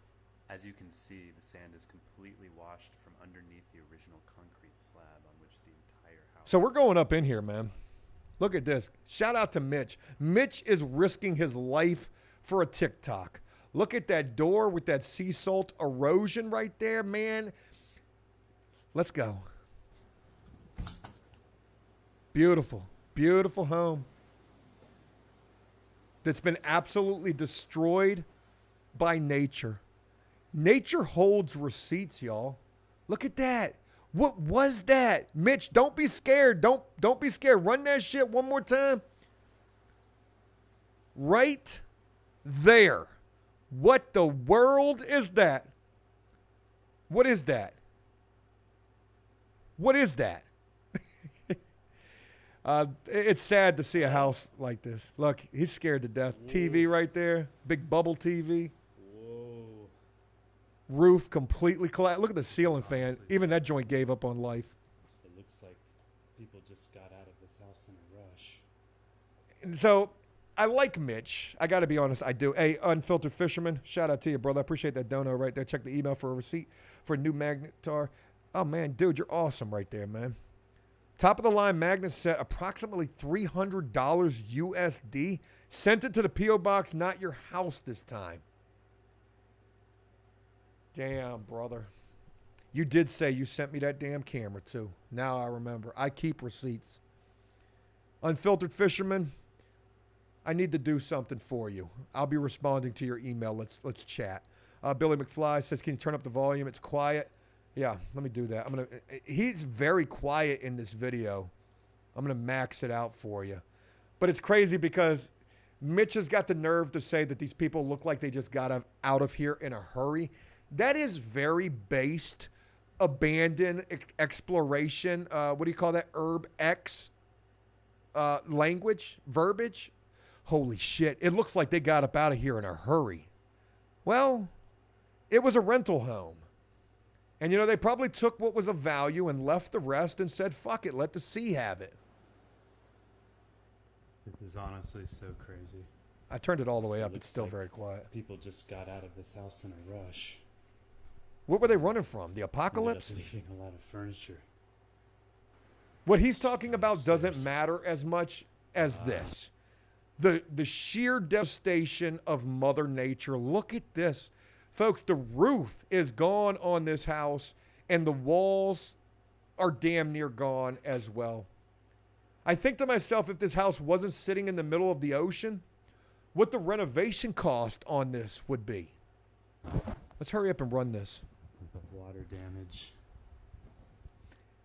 As you can see, the sand is completely washed from underneath the original concrete slab on which the entire house. So we're going up in here, man. Look at this. Shout out to Mitch. Mitch is risking his life for a TikTok. Look at that door with that sea salt erosion right there, man. Let's go. Beautiful, beautiful home that's been absolutely destroyed by nature. Nature holds receipts, y'all. Look at that. What was that? Mitch, don't be scared. Don't be scared. Run that shit one more time. right there. What the world is that? What is that? What is that? It's sad to see a house like this. Look, he's scared to death. Whoa. TV right there, big bubble TV. Whoa. Roof completely collapsed. Look at the ceiling fan. Honestly. Even that joint gave up on life. It looks like people just got out of this house in a rush. And so I like Mitch. I got to be honest, I do. Hey, Unfiltered Fisherman, shout out to you, brother. I appreciate that dono right there. Check the email for a receipt for a new magnetar. Oh, man, dude, you're awesome right there, man. Top of the line magnet set, approximately $300 USD. Sent it to the P.O. box, not your house this time. Damn, brother. You did say you sent me that damn camera, too. Now I remember. I keep receipts. Unfiltered Fisherman, I need to do something for you. I'll be responding to your email. Let's chat. Billy McFly says, can you turn up the volume? It's quiet. Yeah, let me do that. He's very quiet in this video. I'm gonna max it out for you. But it's crazy because Mitch has got the nerve to say that these people look like they just got out of here in a hurry. That is very based, abandoned exploration. What do you call that? Herb X language, verbiage. Holy shit. It looks like they got up out of here in a hurry. Well, it was a rental home. And, you know, they probably took what was of value and left the rest and said, fuck it, let the sea have it. It is honestly so crazy. I turned it all the way up. It It's looks still like very quiet. People just got out of this house in a rush. What were they running from? The Ended up apocalypse? leaving a lot of furniture. What he's talking about doesn't matter as much as this. The sheer devastation of Mother Nature. Look at this. Folks, the roof is gone on this house, and the walls are damn near gone as well. I think to myself, if this house wasn't sitting in the middle of the ocean, what the renovation cost on this would be. Let's hurry up and run this. Water damage.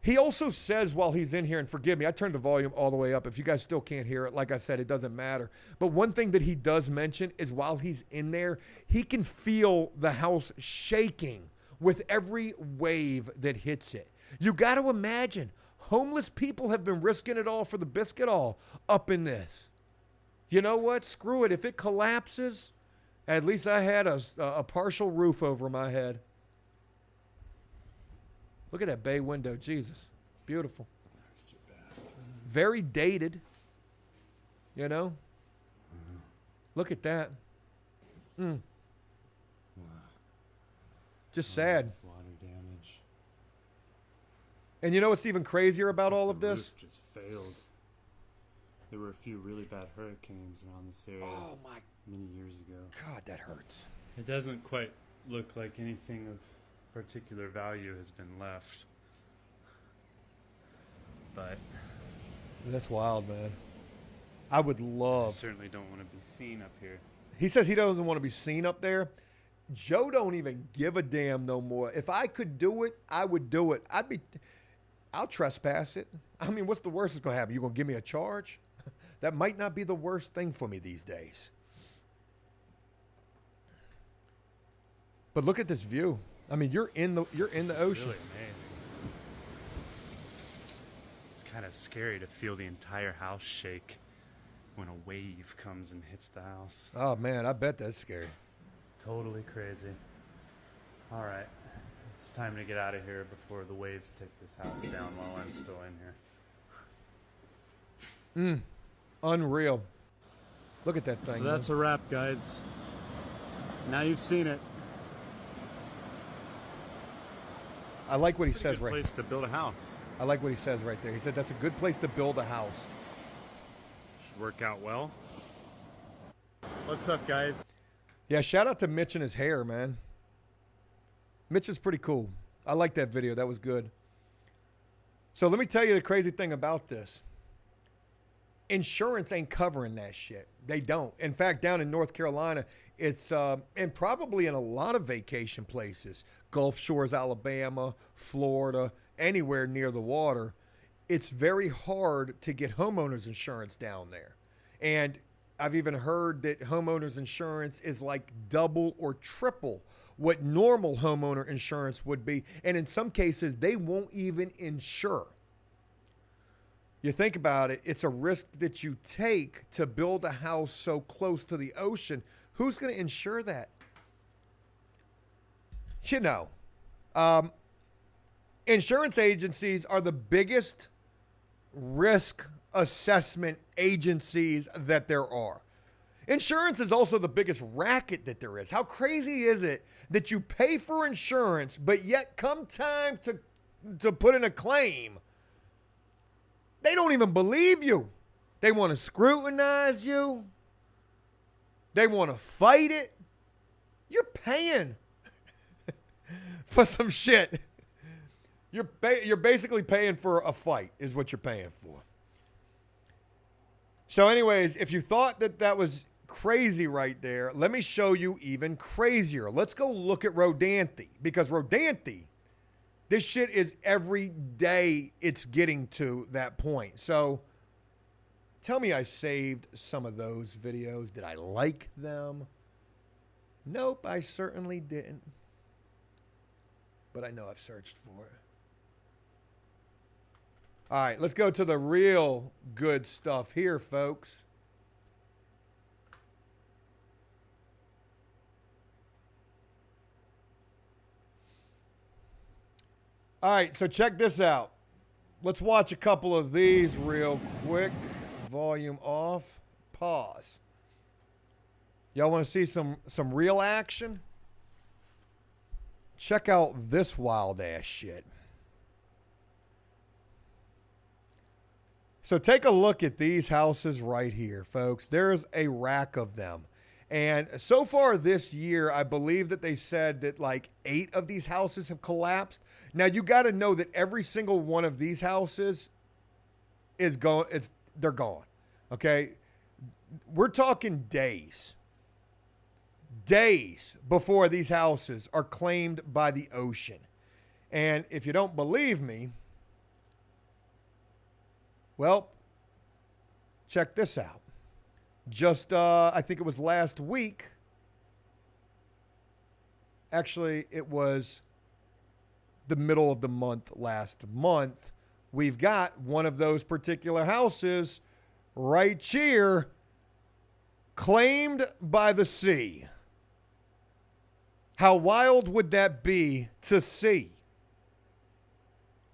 He also says while he's in here, and forgive me, I turned the volume all the way up. If you guys still can't hear it, like I said, it doesn't matter. But one thing that he does mention is while he's in there, he can feel the house shaking with every wave that hits it. You got to imagine, homeless people have been risking it all for the biscuit all up in this. You know what? Screw it. If it collapses, at least I had a partial roof over my head. Look at that bay window. Jesus. Beautiful. Very dated. You know? Look at that. Wow. Just sad. Water damage. And you know what's even crazier about all of The this? roof just failed. There were a few really bad hurricanes around this area Oh my many years ago. God, that hurts. It doesn't quite look like anything of particular value has been left. But That's wild, man. I would I love. certainly don't want to be seen up here. He says he doesn't want to be seen up there. Joe don't even give a damn no more. If I could do it, I would do it. I'll trespass it. I mean, what's the worst that's going to happen? You going to give me a charge? That might not be the worst thing for me these days. But look at this view. I mean, you're in the This is ocean. Really amazing. It's kind of scary to feel the entire house shake when a wave comes and hits the house. Oh man, I bet that's scary. Totally crazy. All right, it's time to get out of here before the waves take this house down while I'm still in here. Unreal. Look at that thing. So that's a wrap, guys. Now you've seen it. I like what he Pretty says good right. place to build a house. I like what he says right there. He said that's a good place to build a house. Should work out well. What's up, guys? Yeah, shout out to Mitch and his hair, man. Mitch is pretty cool. I like that video. That was good. So let me tell you the crazy thing about this. Insurance ain't covering that shit. They don't. In fact, down in North Carolina, it's and probably in a lot of vacation places, Gulf Shores, Alabama, Florida, anywhere near the water, it's very hard to get homeowners insurance down there. And I've even heard that homeowners insurance is like double or triple what normal homeowner insurance would be. And in some cases, they won't even insure. You think about it, it's a risk that you take to build a house so close to the ocean. Who's going to insure that? You know, insurance agencies are the biggest risk assessment agencies that there are. Insurance is also the biggest racket that there is. How crazy is it that you pay for insurance, but yet come time to put in a claim, they don't even believe you. They want to scrutinize you. They want to fight it. You're paying for some shit. You're basically paying for a fight is what you're paying for. So anyways, if you thought that was crazy right there, let me show you even crazier. Let's go look at Rodanthe, because Rodanthe, this shit is every day it's getting to that point. So tell me I saved some of those videos. Did I like them? Nope, I certainly didn't. But I know I've searched for it. All right, let's go to the real good stuff here, folks. All right, so check this out. Let's watch a couple of these real quick. Volume off. Pause. Y'all want to see some real action? Check out this wild ass shit. So take a look at these houses right here, folks. There's a rack of them. And so far this year, I believe that they said that like 8 of these houses have collapsed. Now you got to know that every single one of these houses is gone. They're gone. Okay. We're talking days before these houses are claimed by the ocean. And if you don't believe me, well, check this out. Just, I think it was last week. Actually, it was the middle of the month last month. We've got one of those particular houses right here claimed by the sea. How wild would that be to see?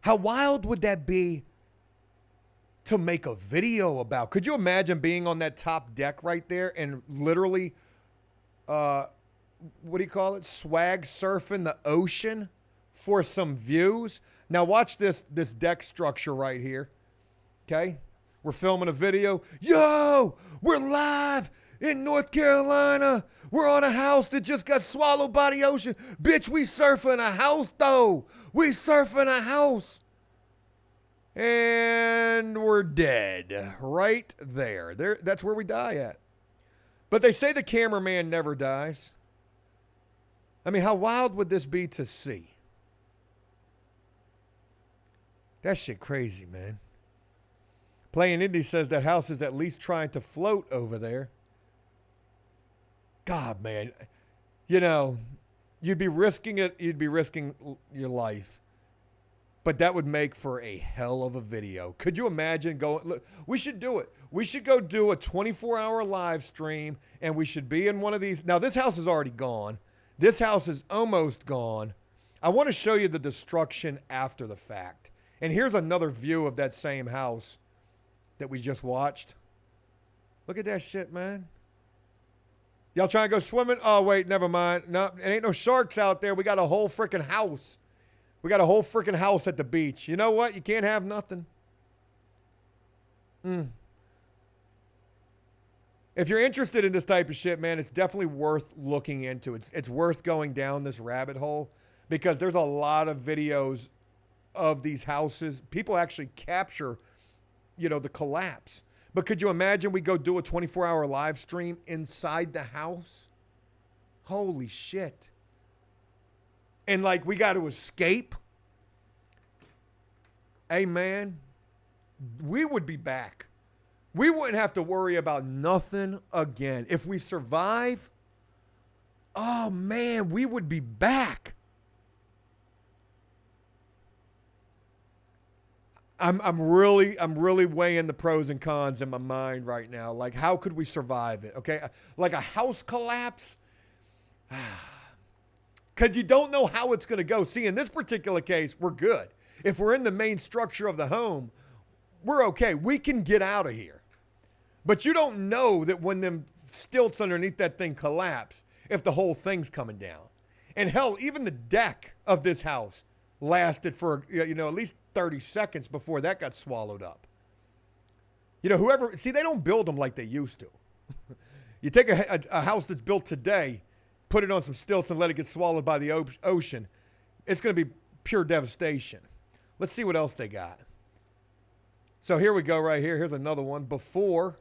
How wild would that be to make a video about? Could you imagine being on that top deck right there and literally, what do you call it? Swag surfing the ocean for some views. Now watch this deck structure right here. Okay. We're filming a video. Yo, we're live in North Carolina. We're on a house that just got swallowed by the ocean. Bitch, we surfing a house though. We surfing a house. And we're dead right there. That's where we die at. But they say the cameraman never dies. I mean, how wild would this be to see? That shit crazy, man. Playing Indy says that house is at least trying to float over there. God, man. You know, you'd be risking it. You'd be risking your life. But that would make for a hell of a video. Could you imagine going? Look, we should do it. We should go do a 24-hour live stream, and we should be in one of these. Now, this house is already gone. This house is almost gone. I want to show you the destruction after the fact. And here's another view of that same house that we just watched. Look at that shit, man. Y'all trying to go swimming? Oh, wait, never mind. No, it ain't no sharks out there. We got a whole freaking house. We got a whole freaking house at the beach. You know what? You can't have nothing. If you're interested in this type of shit, man, it's definitely worth looking into. It's worth going down this rabbit hole because there's a lot of videos of these houses. People actually capture, the collapse. But could you imagine we go do a 24-hour live stream inside the house? Holy shit. And like we got to escape. Hey, man, we would be back. We wouldn't have to worry about nothing again. If we survive, oh man, we would be back. I'm really weighing the pros and cons in my mind right now. Like, how could we survive it? Okay, like a house collapse, because you don't know how it's going to go. See, in this particular case, we're good. If we're in the main structure of the home, we're okay. We can get out of here. But you don't know that when them stilts underneath that thing collapse, if the whole thing's coming down. And hell, even the deck of this house lasted for, at least 30 seconds before that got swallowed up. They don't build them like they used to. You take a house that's built today, put it on some stilts and let it get swallowed by the ocean, it's going to be pure devastation. Let's see what else they got. So here we go right here. Here's another one. Before,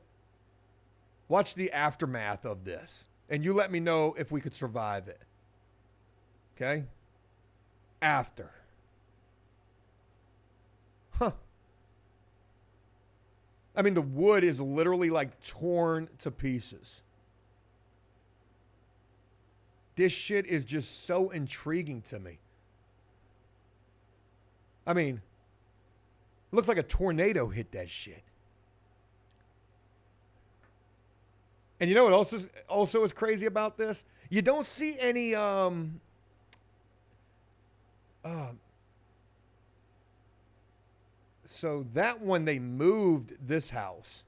watch the aftermath of this. And you let me know if we could survive it. Okay? After. Huh. I mean, the wood is literally like torn to pieces. This shit is just so intriguing to me. I mean, it looks like a tornado hit that shit. And you know what also is crazy about this? You don't see any so that one, they moved this house.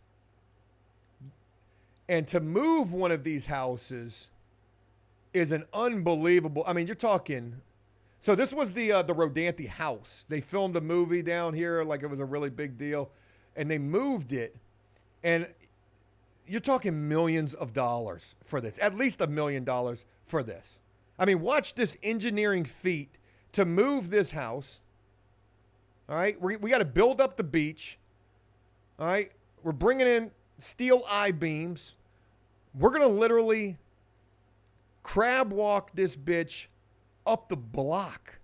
And to move one of these houses is an unbelievable, I mean, you're talking, so this was the Rodanthe house. They filmed a movie down here like it was a really big deal. And they moved it. And you're talking millions of dollars for this. At least $1 million for this. I mean, watch this engineering feat to move this house. All right, we got to build up the beach. All right, we're bringing in steel I-beams. We're going to literally crab walk this bitch up the block.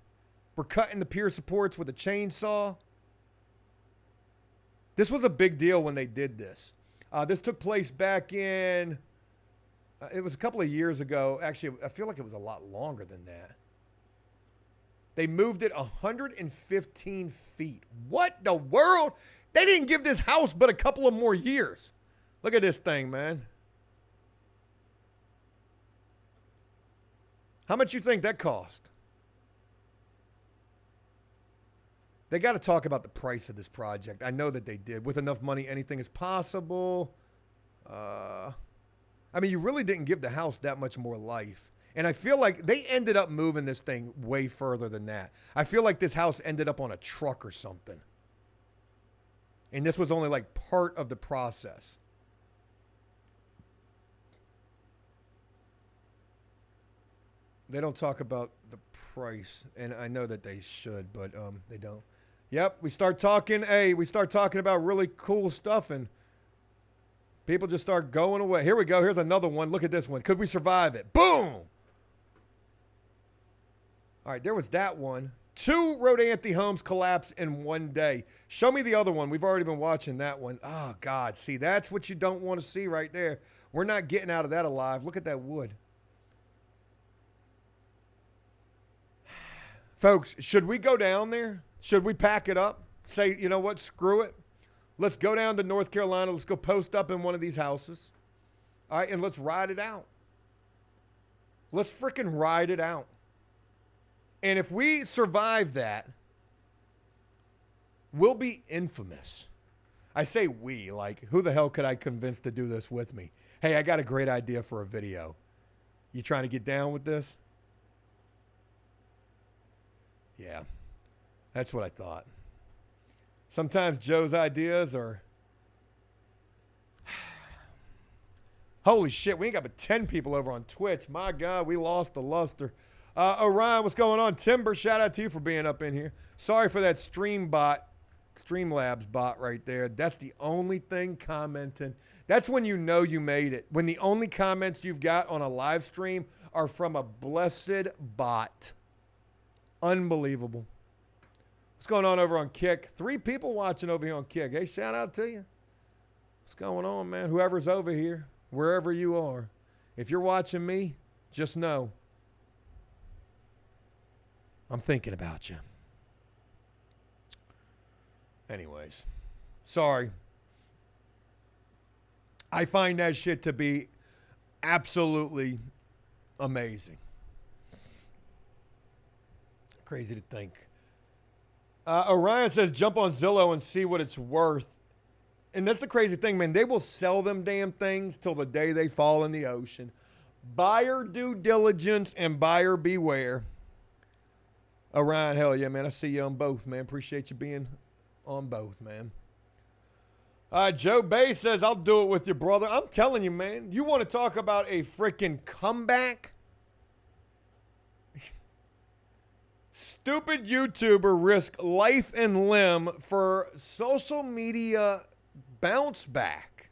We're cutting the pier supports with a chainsaw. This was a big deal when they did this. This took place back in, it was a couple of years ago. Actually, I feel like it was a lot longer than that. They moved it 115 feet. What the world? They didn't give this house but a couple of more years. Look at this thing, man. How much you think that cost? They got to talk about the price of this project. I know that they did. With enough money, anything is possible. I mean, you really didn't give the house that much more life. And I feel like they ended up moving this thing way further than that. I feel like this house ended up on a truck or something. And this was only like part of the process. They don't talk about the price. And I know that they should, but they don't. Yep, we start talking about really cool stuff and people just start going away. Here we go. Here's another one. Look at this one. Could we survive it? Boom! All right, there was that one. 2 Rodanthe homes collapse in one day. Show me the other one. We've already been watching that one. Oh, God. See, that's what you don't want to see right there. We're not getting out of that alive. Look at that wood. Folks, should we go down there? Should we pack it up? Say, you know what? Screw it. Let's go down to North Carolina. Let's go post up in one of these houses. All right, and let's ride it out. Let's freaking ride it out. And if we survive that, we'll be infamous. I say we, like, who the hell could I convince to do this with me? Hey, I got a great idea for a video. You trying to get down with this? Yeah, that's what I thought. Sometimes Joe's ideas are... Holy shit, we ain't got but 10 people over on Twitch. My God, we lost the luster. Orion, what's going on? Timber, shout out to you for being up in here. Sorry for that Streamlabs bot right there. That's the only thing commenting. That's when you know you made it. When the only comments you've got on a live stream are from a blessed bot. Unbelievable. What's going on over on Kick? 3 people watching over here on Kick. Hey, shout out to you. What's going on, man? Whoever's over here, wherever you are, if you're watching me, just know I'm thinking about you. Anyways, sorry. I find that shit to be absolutely amazing. Crazy to think. Orion says jump on Zillow and see what it's worth. And that's the crazy thing, man. They will sell them damn things till the day they fall in the ocean. Buyer due diligence and buyer beware. Orion, hell yeah, man. I see you on both, man. Appreciate you being on both, man. Joe Bay says, I'll do it with your brother. I'm telling you, man. You want to talk about a freaking comeback? Stupid YouTuber risk life and limb for social media bounce back.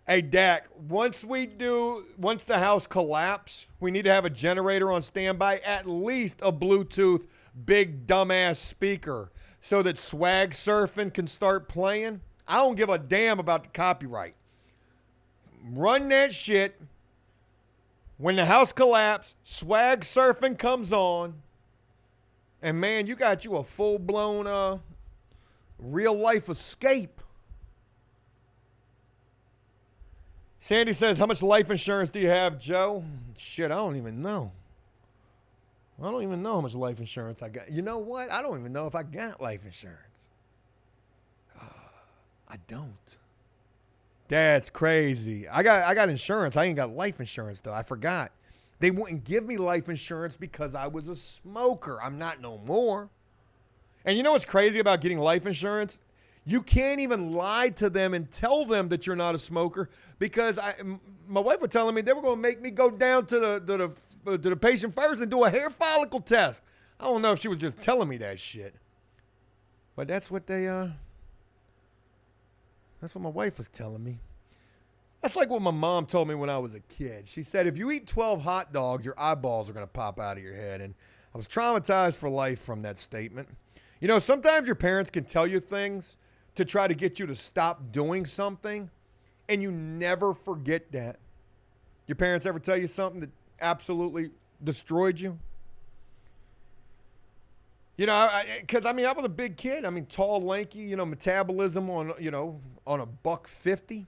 Hey, Dak, once the house collapse, we need to have a generator on standby, at least a Bluetooth big dumbass speaker so that Swag Surfing can start playing. I don't give a damn about the copyright. Run that shit. When the house collapses, Swag Surfing comes on, and man, you got you a full-blown real-life escape. Sandy says, how much life insurance do you have, Joe? Shit, I don't even know. I don't even know how much life insurance I got. You know what? I don't even know if I got life insurance. I don't. That's crazy. I got insurance. I ain't got life insurance, though. I forgot. They wouldn't give me life insurance because I was a smoker. I'm not no more. And you know what's crazy about getting life insurance? You can't even lie to them and tell them that you're not a smoker because my wife was telling me they were going to make me go down to the patient first and do a hair follicle test. I don't know if she was just telling me that shit. But that's what that's what my wife was telling me. That's like what my mom told me when I was a kid. She said, if you eat 12 hot dogs, your eyeballs are going to pop out of your head. And I was traumatized for life from that statement. You know, sometimes your parents can tell you things to try to get you to stop doing something, and you never forget that. Your parents ever tell you something that absolutely destroyed you? You know, because I was a big kid. I mean, tall, lanky, you know, metabolism on a $150.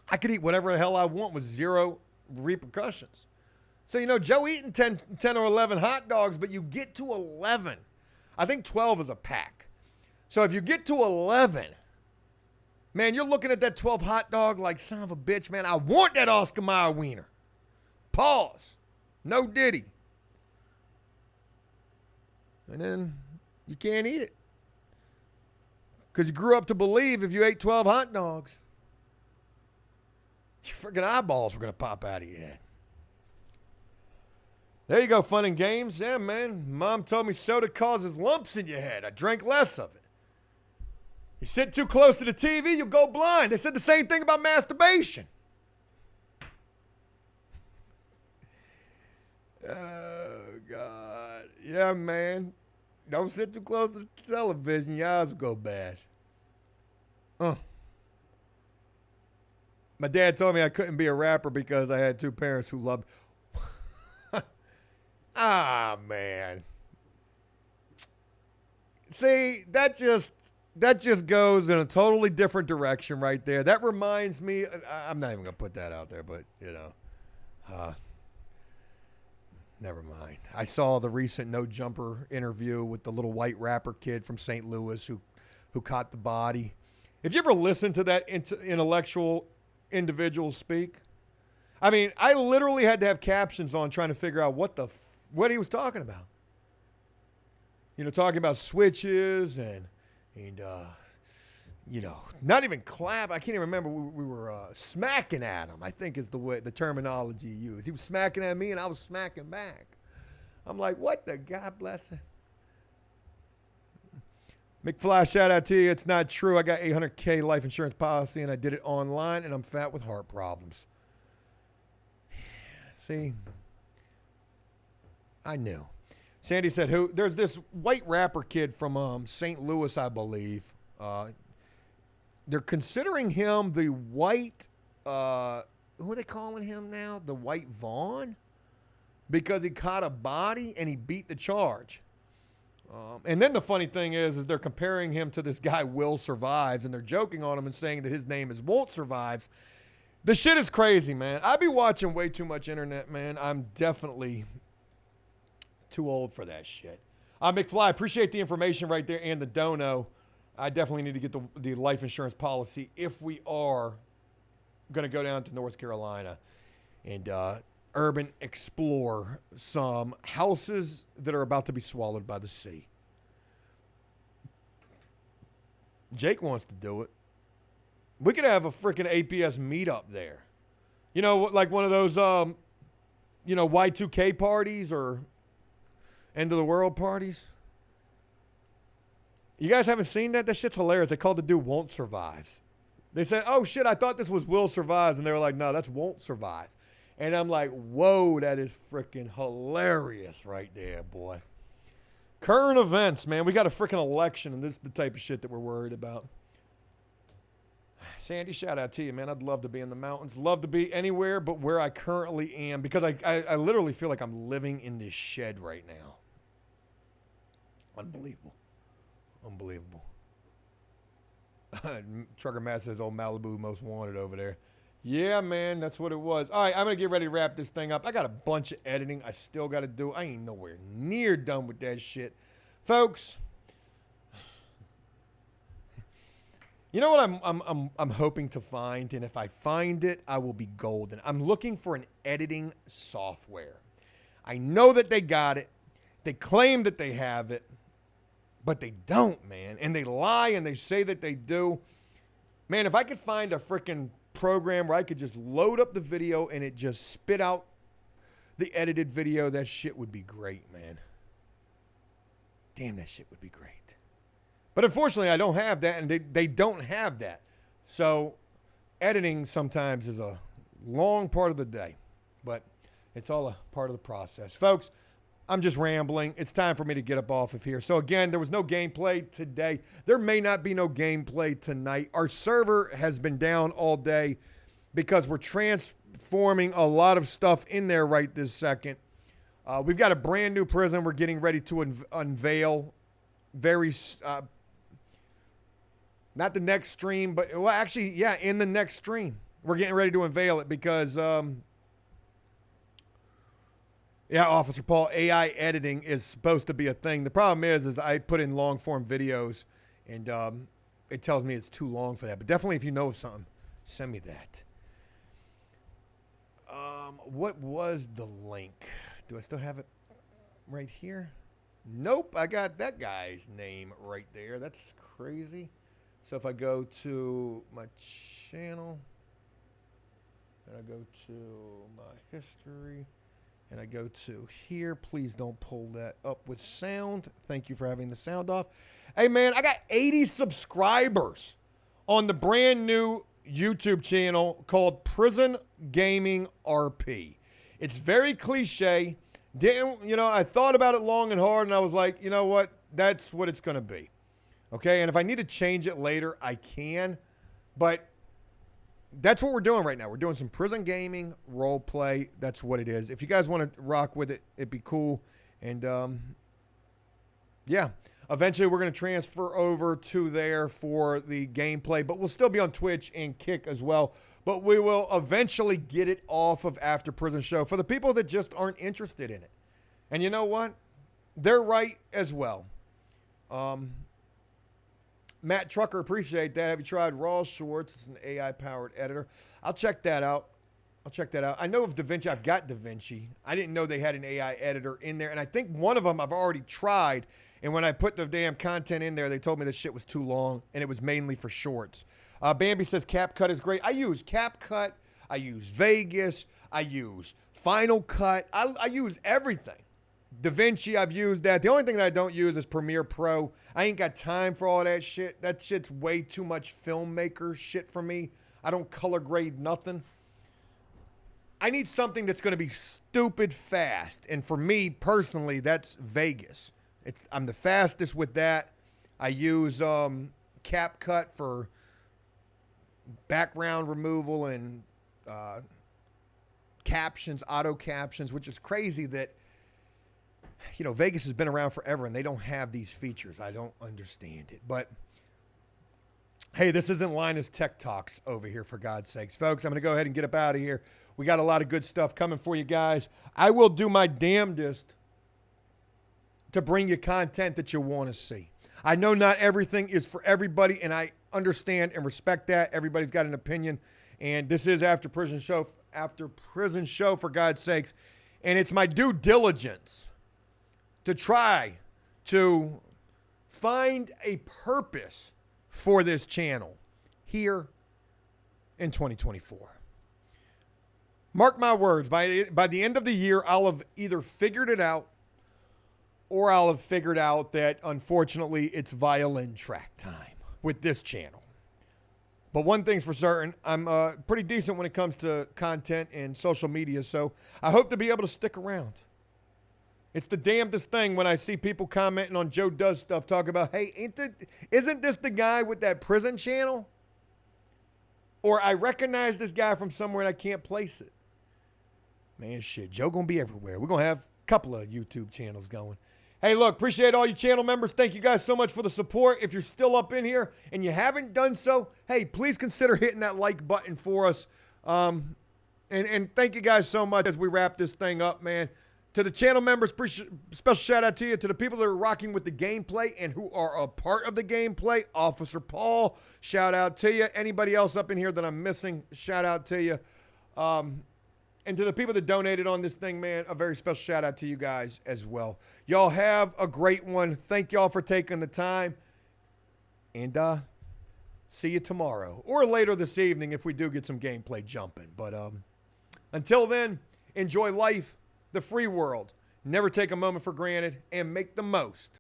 I could eat whatever the hell I want with zero repercussions. So, you know, Joe eating 10 or 11 hot dogs, but you get to 11. I think 12 is a pack. So if you get to 11, man, you're looking at that 12 hot dog like, son of a bitch, man, I want that Oscar Mayer wiener. Pause. No diddy. And then you can't eat it. Because you grew up to believe if you ate 12 hot dogs, your freaking eyeballs were going to pop out of your head. There you go, fun and games. Yeah, man. Mom told me soda causes lumps in your head. I drank less of it. You sit too close to the TV, you'll go blind. They said the same thing about masturbation. Oh, God. Yeah, man. Don't sit too close to the television. Your eyes will go bad. My dad told me I couldn't be a rapper because I had two parents who loved... Ah, man. See, that just goes in a totally different direction right there. That reminds me... I'm not even going to put that out there, but, you know... Never mind. I saw the recent No Jumper interview with the little white rapper kid from St. Louis who caught the body. If you ever listen to that intellectual individual speak, I mean, I literally had to have captions on trying to figure out what he was talking about. You know, talking about switches and you know, not even clap. I can't even remember. We were smacking at him, I think is the terminology he used. He was smacking at me and I was smacking back. I'm like, what the God bless him. McFly, shout out to you. It's not true. I got $800K life insurance policy and I did it online and I'm fat with heart problems. See, I knew. Sandy said, there's this white rapper kid from St. Louis, I believe. they're considering him the white, who are they calling him now? The white Vaughn? Because he caught a body and he beat the charge. And then the funny thing is they're comparing him to this guy, Will Survives, and they're joking on him and saying that his name is Won't Survives. The shit is crazy, man. I be watching way too much internet, man. I'm definitely too old for that shit. McFly, appreciate the information right there and the dono. I definitely need to get the life insurance policy if we are going to go down to North Carolina and urban explore some houses that are about to be swallowed by the sea. Jake wants to do it. We could have a freaking APS meetup there. You know, like one of those, Y2K parties or end of the world parties. You guys haven't seen that? That shit's hilarious. They called the dude Won't Survives. They said, oh shit, I thought this was Will Survives. And they were like, no, that's Won't Survive. And I'm like, whoa, that is freaking hilarious right there, boy. Current events, man. We got a freaking election, and this is the type of shit that we're worried about. Sandy, shout out to you, man. I'd love to be in the mountains. Love to be anywhere but where I currently am, because I literally feel like I'm living in this shed right now. Unbelievable. Unbelievable. Trucker Matt says, oh, Malibu most wanted over there. Yeah, man, that's what it was. All right, I'm going to get ready to wrap this thing up. I got a bunch of editing I still got to do. I ain't nowhere near done with that shit. Folks, you know what I'm hoping to find, and if I find it, I will be golden. I'm looking for an editing software. I know that they got it. They claim that they have it, but they don't, man. And they lie and they say that they do. Man, if I could find a freaking program where I could just load up the video and it just spit out the edited video, that shit would be great, man. Damn, that shit would be great. But unfortunately, I don't have that, and they don't have that. So editing sometimes is a long part of the day, but it's all a part of the process. Folks, I'm just rambling. It's time for me to get up off of here. So again, there was no gameplay today. There may not be no gameplay tonight. Our server has been down all day because we're transforming a lot of stuff in there right this second. We've got a brand new prison we're getting ready to unveil. Not the next stream, but well, actually, yeah, in the next stream. We're getting ready to unveil it because yeah, Officer Paul, AI editing is supposed to be a thing. The problem is I put in long form videos and it tells me it's too long for that. But definitely if you know of something, send me that. What was the link? Do I still have it right here? Nope, I got that guy's name right there. That's crazy. So if I go to my channel and I go to my history, and I go to here, please don't pull that up with sound. Thank you for having the sound off. Hey, man, I got 80 subscribers on the brand new YouTube channel called Prison Gaming RP. It's very cliche. I thought about it long and hard, and I was like, you know what? That's what it's going to be. Okay, and if I need to change it later, I can. But that's what we're doing right now. We're doing some prison gaming, role play. That's what it is. If you guys want to rock with it, it'd be cool. And, yeah, eventually we're going to transfer over to there for the gameplay. But we'll still be on Twitch and Kick as well. But we will eventually get it off of After Prison Show for the people that just aren't interested in it. And you know what? They're right as well. Matt Trucker, appreciate that. Have you tried Raw Shorts? It's an AI-powered editor. I'll check that out. I know of DaVinci. I've got DaVinci. I didn't know they had an AI editor in there. And I think one of them I've already tried. And when I put the damn content in there, they told me this shit was too long. And it was mainly for shorts. Bambi says CapCut is great. I use CapCut. I use Vegas. I use Final Cut. I use everything. DaVinci, I've used that. The only thing that I don't use is Premiere Pro. I ain't got time for all that shit. That shit's way too much filmmaker shit for me. I don't color grade nothing. I need something that's going to be stupid fast. And for me, personally, that's Vegas. I'm the fastest with that. I use CapCut for background removal and captions, auto captions, which is crazy that, you know, Vegas has been around forever and they don't have these features. I don't understand it. But hey, this isn't Linus Tech Talks over here, for God's sakes. Folks, I'm going to go ahead and get up out of here. We got a lot of good stuff coming for you guys. I will do my damnedest to bring you content that you want to see. I know not everything is for everybody, and I understand and respect that. Everybody's got an opinion, and this is After Prison Show, for God's sakes. And it's my due diligence to try to find a purpose for this channel here in 2024. Mark my words, by the end of the year, I'll have either figured it out or I'll have figured out that, unfortunately, it's violin track time with this channel. But one thing's for certain, I'm pretty decent when it comes to content and social media, so I hope to be able to stick around. It's the damnedest thing when I see people commenting on Joe Does Stuff, talking about, hey, isn't this the guy with that prison channel? Or I recognize this guy from somewhere and I can't place it. Man, shit, Joe gonna be everywhere. We're gonna have a couple of YouTube channels going. Hey, look, appreciate all you channel members. Thank you guys so much for the support. If you're still up in here and you haven't done so, hey, please consider hitting that like button for us. And thank you guys so much as we wrap this thing up, man. To the channel members, special shout out to you. To the people that are rocking with the gameplay and who are a part of the gameplay, Officer Paul, shout out to you. Anybody else up in here that I'm missing, shout out to you. And to the people that donated on this thing, man, a very special shout out to you guys as well. Y'all have a great one. Thank y'all for taking the time. And see you tomorrow or later this evening if we do get some gameplay jumping. But until then, enjoy life, the free world. Never take a moment for granted and make the most